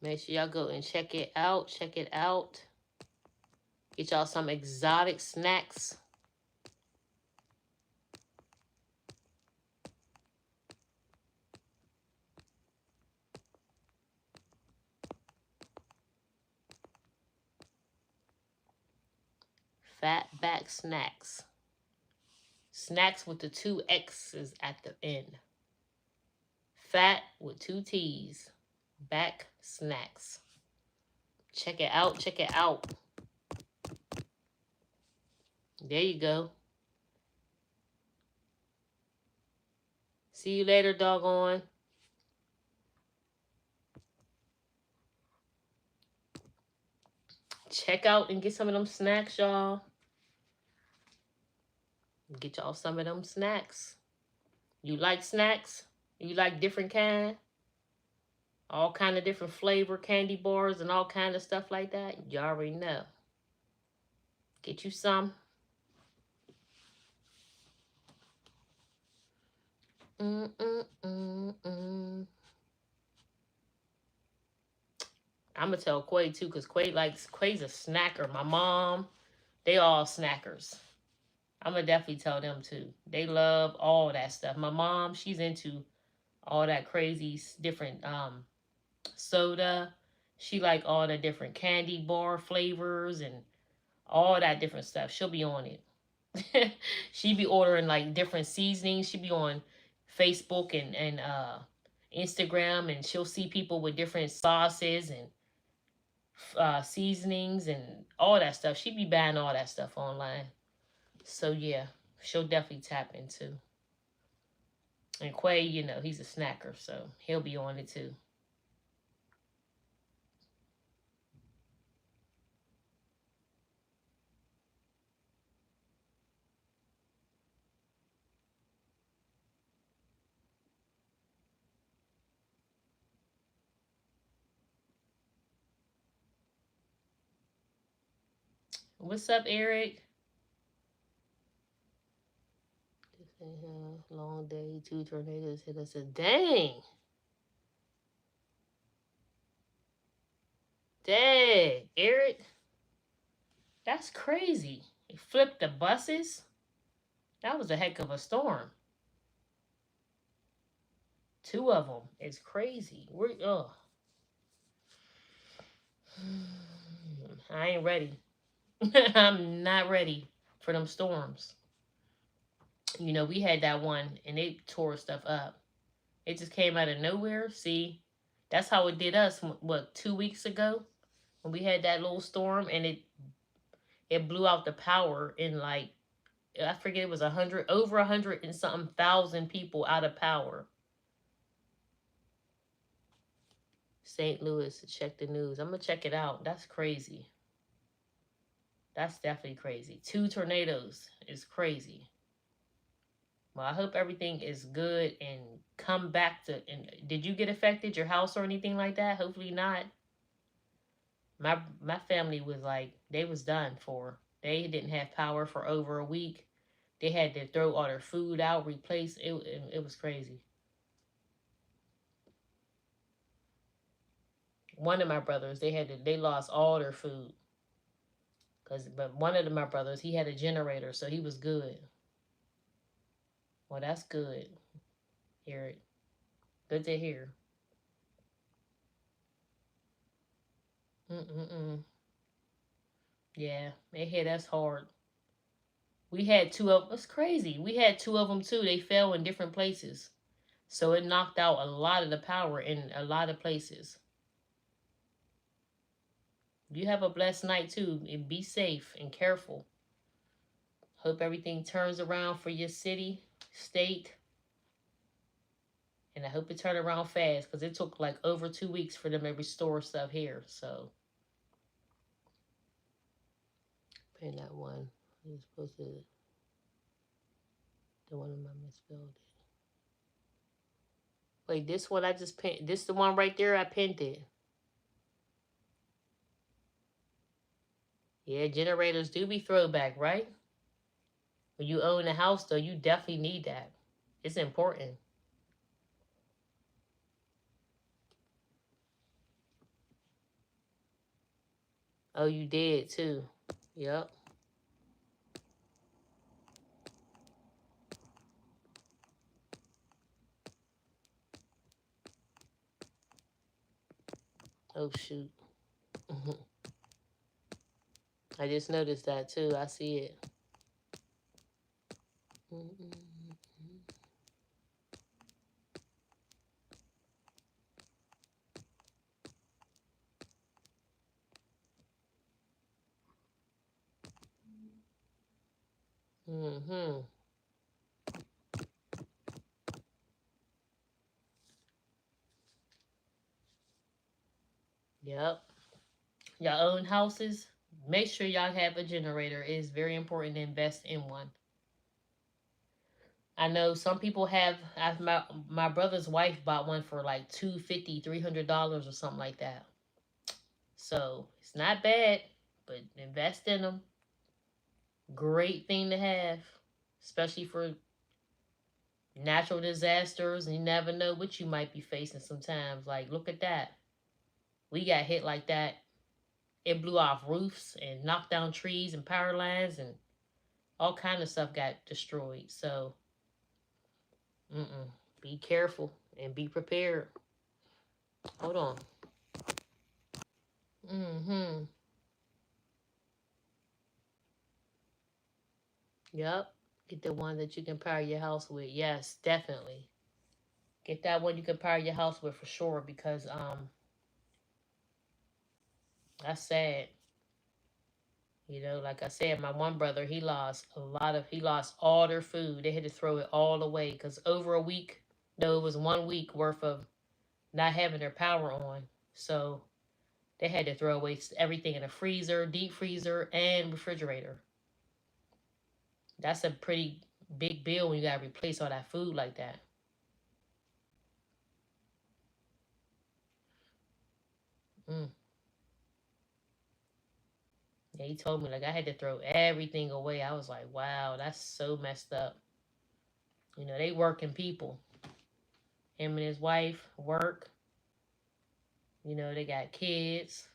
Make sure y'all go and check it out. Check it out. Get y'all some exotic snacks. Fat back snacks. Snacks with the 2 X's at the end. Fat with 2 T's. Back snacks. Check it out. Check it out. There you go. See you later, doggone. Check out and get some of them snacks, y'all. Get y'all some of them snacks. You like snacks? You like different kind? All kind of different flavor candy bars and all kind of stuff like that? You already know. Get you some. I'm gonna tell Quay too, because Quay's a snacker. My mom, they all snackers. I'm gonna definitely tell them too. They love all that stuff. My mom, she's into all that crazy different soda. She like all the different candy bar flavors and all that different stuff. She'll be on it. She be ordering like different seasonings. She be on Facebook and Instagram, and she'll see people with different sauces and seasonings and all that stuff. She be buying all that stuff online. So yeah, she'll definitely tap into. And Quay, you know, he's a snacker, so he'll be on it too. What's up, Eric? Long day, 2 tornadoes hit us. Dang. Dang, Eric. That's crazy. It flipped the buses. That was a heck of a storm. Two of them. It's crazy. I ain't ready. I'm not ready for them storms. You know, we had that one and it tore stuff up. It just came out of nowhere. See, that's how it did us. What, 2 weeks ago when we had that little storm and it blew out the power in like, I forget, it was 100, over 100 and something thousand people out of power. St. Louis, check the news. I'm gonna check it out. That's crazy. That's definitely crazy. 2 tornadoes is crazy. Well, I hope everything is good and come back to. And did you get affected, your house or anything like that? Hopefully not. My family was like, they was done for. They didn't have power for over a week. They had to throw all their food out, replace it. It was crazy. One of my brothers, they lost all their food. But one of my brothers, he had a generator, so he was good. Well, that's good, Eric. Good to hear. Mm-mm-mm. Yeah, it hit us hard. We had two of It's crazy. We had two of them too. They fell in different places. So it knocked out a lot of the power in a lot of places. You have a blessed night too. And be safe and careful. Hope everything turns around for your city, state, and I hope it turned around fast because it took like over 2 weeks for them to restore stuff here. So, pin that one. You're supposed to. The one of my misspelled it. Wait, this one I just pinned. This the one right there. I pinned it. Yeah, generators do be throwback, right? When you own a house, though, you definitely need that. It's important. Oh, you did too. Yep. Oh shoot. I just noticed that too. I see it. Mm-hmm. Yep. Y'all own houses. Make sure y'all have a generator. It is very important to invest in one. I know some people have. My brother's wife bought one for like $250, $300 or something like that. So it's not bad, but invest in them. Great thing to have, especially for natural disasters. And you never know what you might be facing sometimes. Like, look at that. We got hit like that. It blew off roofs and knocked down trees and power lines, and all kind of stuff got destroyed. So, be careful and be prepared. Hold on. Mm-hmm. Yep. Get the one that you can power your house with. Yes, definitely. Get that one you can power your house with for sure because that's sad. You know, like I said, my one brother, he lost all their food. They had to throw it all away because over a week, no, it was 1 week worth of not having their power on. So they had to throw away everything in the freezer, deep freezer, and refrigerator. That's a pretty big bill when you gotta replace all that food like that. Mm. Yeah, he told me like I had to throw everything away. I was like, wow, that's so messed up. You know, they working people. Him and his wife work. You know, they got kids.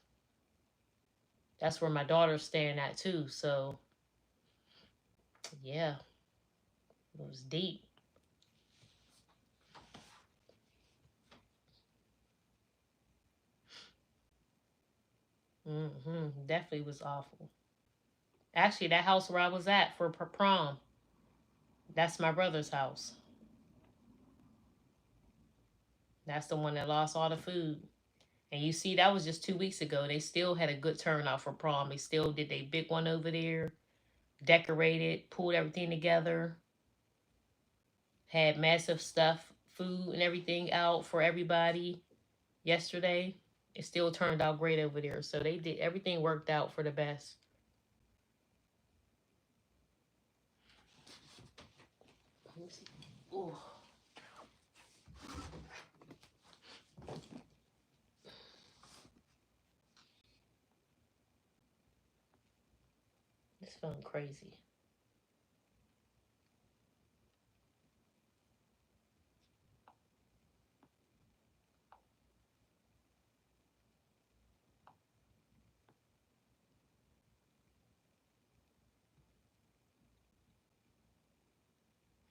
That's where my daughter's staying at too. So yeah, it was deep. Definitely was awful. Actually, that house where I was at for prom, that's my brother's house. That's the one that lost all the food. And you see, that was just 2 weeks ago. They still had a good turnout for prom. They still did a big one over there, decorated, pulled everything together, had massive stuff, food and everything out for everybody yesterday. It still turned out great over there. So they did everything worked out for the best. Let me see. Ooh, this feeling crazy.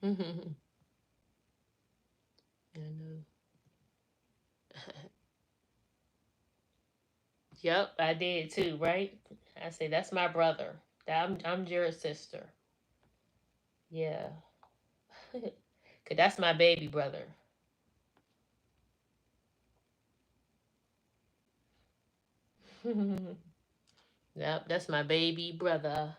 I know. Yep, I did too, right? I say that's my brother. I'm Jared's sister. Yeah. Cause that's my baby brother. Yep, that's my baby brother.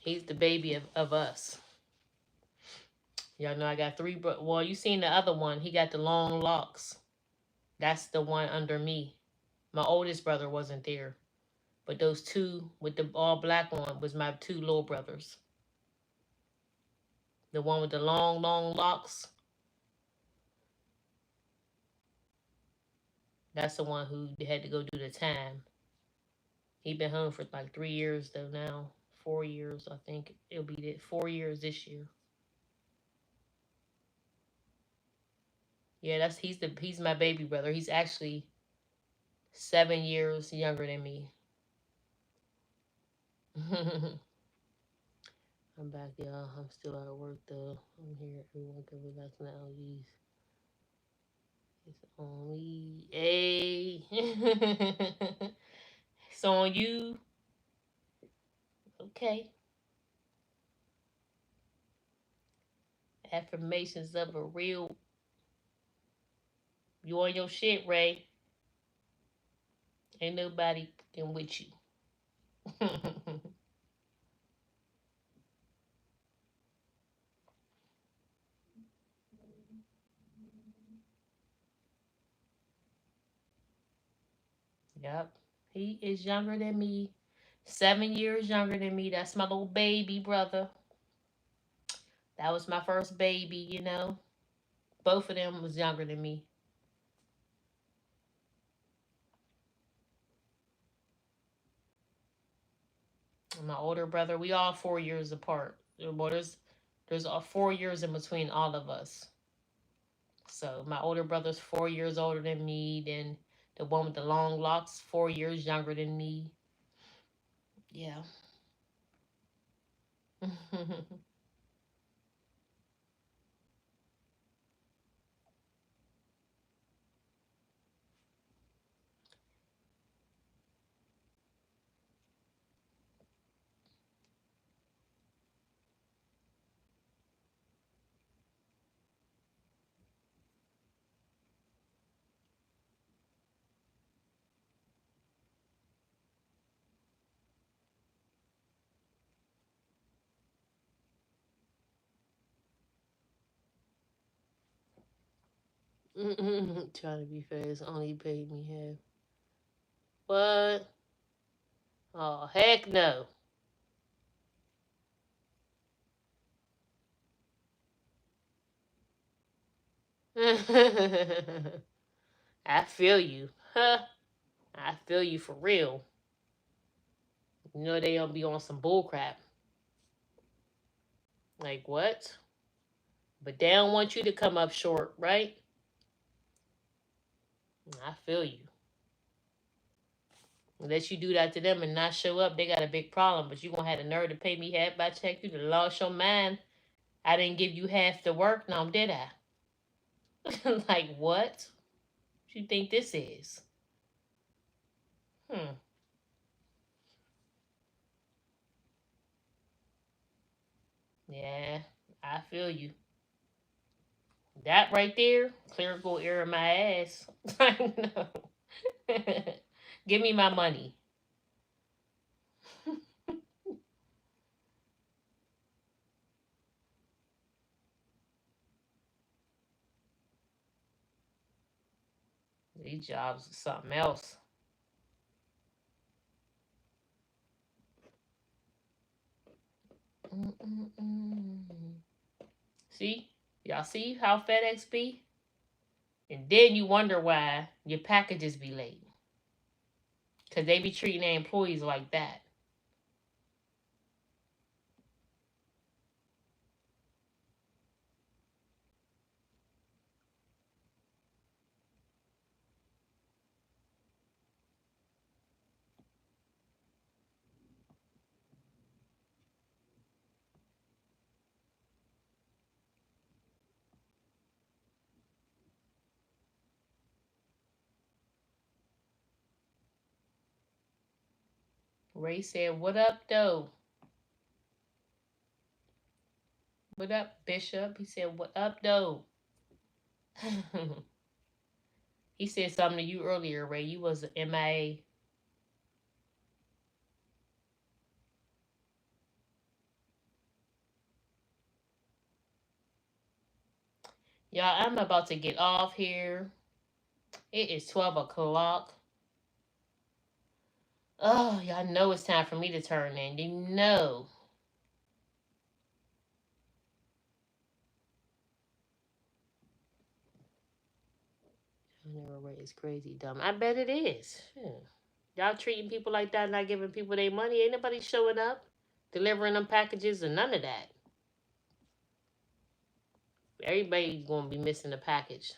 He's the baby of us. Y'all know I got three well, you seen the other one. He got the long locks. That's the one under me. My oldest brother wasn't there. But those two with the all black one was my two little brothers. The one with the long, long locks, that's the one who had to go do the time. He been home for like 3 years though now. 4 years, I think. It'll be 4 years this year. Yeah, he's my baby brother. He's actually 7 years younger than me. I'm back, y'all. I'm still at work though. I'm here. Everyone can relax now. Jeez. It's on me. Hey. It's on you. Okay. Affirmations of a real. You on your shit, Ray. Ain't nobody fucking with you. Yep. He is younger than me. 7 years younger than me. That's my little baby brother. That was my first baby, you know. Both of them was younger than me. And my older brother, we all 4 years apart. Well, there's 4 years in between all of us. So my older brother's 4 years older than me. Then the one with the long locks, 4 years younger than me. Yeah. Trying to be fast. Only paid me half. What? Oh, heck no. I feel you. Huh? I feel you for real. You know they don't be on some bull crap. Like what? But they don't want you to come up short, right? I feel you. Unless you do that to them and not show up, they got a big problem. But you gonna have the nerve to pay me half my check. You done lost your mind. I didn't give you half the work. No, did I? Like what? What you think this is? Hmm. Yeah, I feel you. That right there, clerical error my ass. I know. Give me my money. These jobs are something else. Mm-mm-mm. See? Y'all see how FedEx be? And then you wonder why your packages be late. Because they be treating their employees like that. Ray said, what up, though? What up, Bishop? He said, what up, though? He said something to you earlier, Ray. You was MIA. Y'all, I'm about to get off here. It is 12 o'clock. Oh, y'all know it's time for me to turn in. You know. Never Ray is crazy dumb. I bet it is. Y'all treating people like that, not giving people their money. Ain't nobody showing up, delivering them packages, and none of that. Everybody's gonna be missing a package.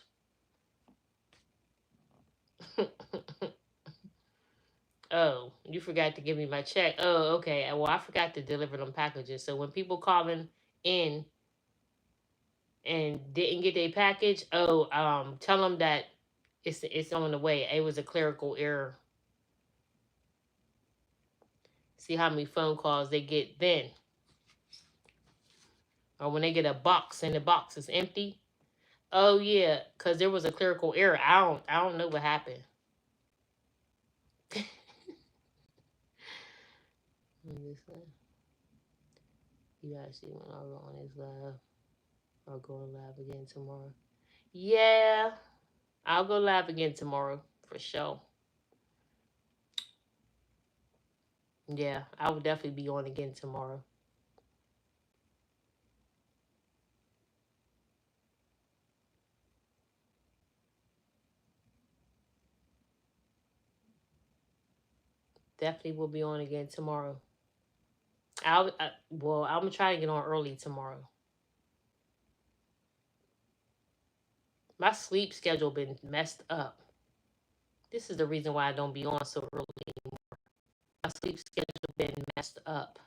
Oh, you forgot to give me my check. Oh, okay. Well, I forgot to deliver them packages. So when people calling in and didn't get their package, tell them that it's on the way. It was a clerical error. See how many phone calls they get then, or when they get a box and the box is empty. Oh yeah, cause there was a clerical error. I don't know what happened. You guys see when I'll go on his live. I'll go live again tomorrow. Yeah, I'll go live again tomorrow for sure. Yeah, I will definitely be on again tomorrow. Definitely will be on again tomorrow. I'm gonna try to get on early tomorrow. My sleep schedule been messed up. This is the reason why I don't be on so early anymore. My sleep schedule been messed up.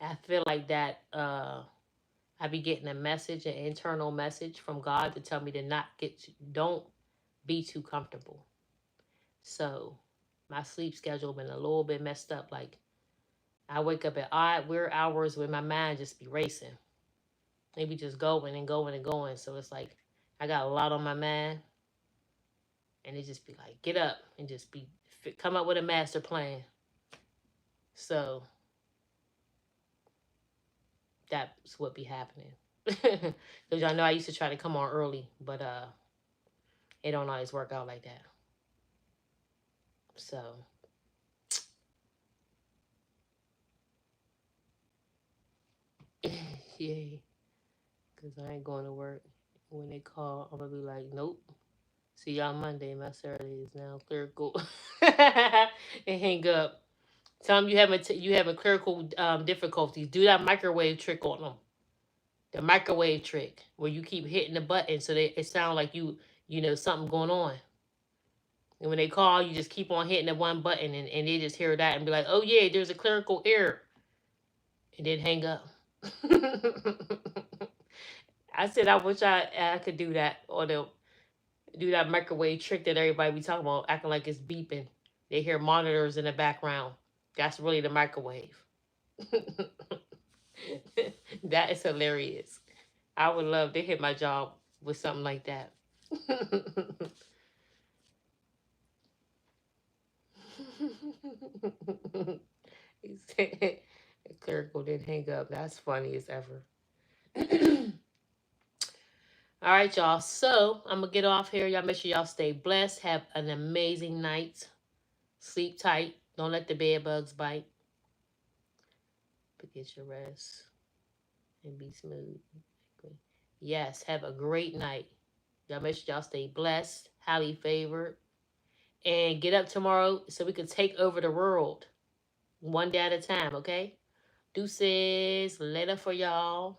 I feel like that I be getting a message, an internal message from God to tell me to don't be too comfortable. So my sleep schedule been a little bit messed up. Like I wake up at odd, weird hours where my mind just be racing. Maybe just going and going and going. So it's like I got a lot on my mind, and it just be like get up and just come up with a master plan. So that's what be happening. Because y'all know I used to try to come on early, but it don't always work out like that. So yay. Because I ain't going to work. When they call, I'm gonna be like, nope. See y'all Monday. My Saturday is now clerical. And hang up. Tell them you having clerical difficulties. Do that microwave trick on them. The microwave trick where you keep hitting the button so that it sounds like you know something going on. And when they call, you just keep on hitting the one button and they just hear that and be like, oh yeah, there's a clerical error. And then hang up. I said I wish I could do that or do that microwave trick that everybody be talking about, acting like it's beeping. They hear monitors in the background. That's really the microwave. That is hilarious. I would love to hit my job with something like that. He said, clerical didn't hang up. That's funny as ever. All right, y'all. So I'm gonna get off here. Y'all make sure y'all stay blessed. Have an amazing night. Sleep tight. Don't let the bed bugs bite. But get your rest and be smooth. Yes, have a great night. Y'all make sure y'all stay blessed, highly favored, and get up tomorrow so we can take over the world one day at a time, okay? Deuces, later for y'all.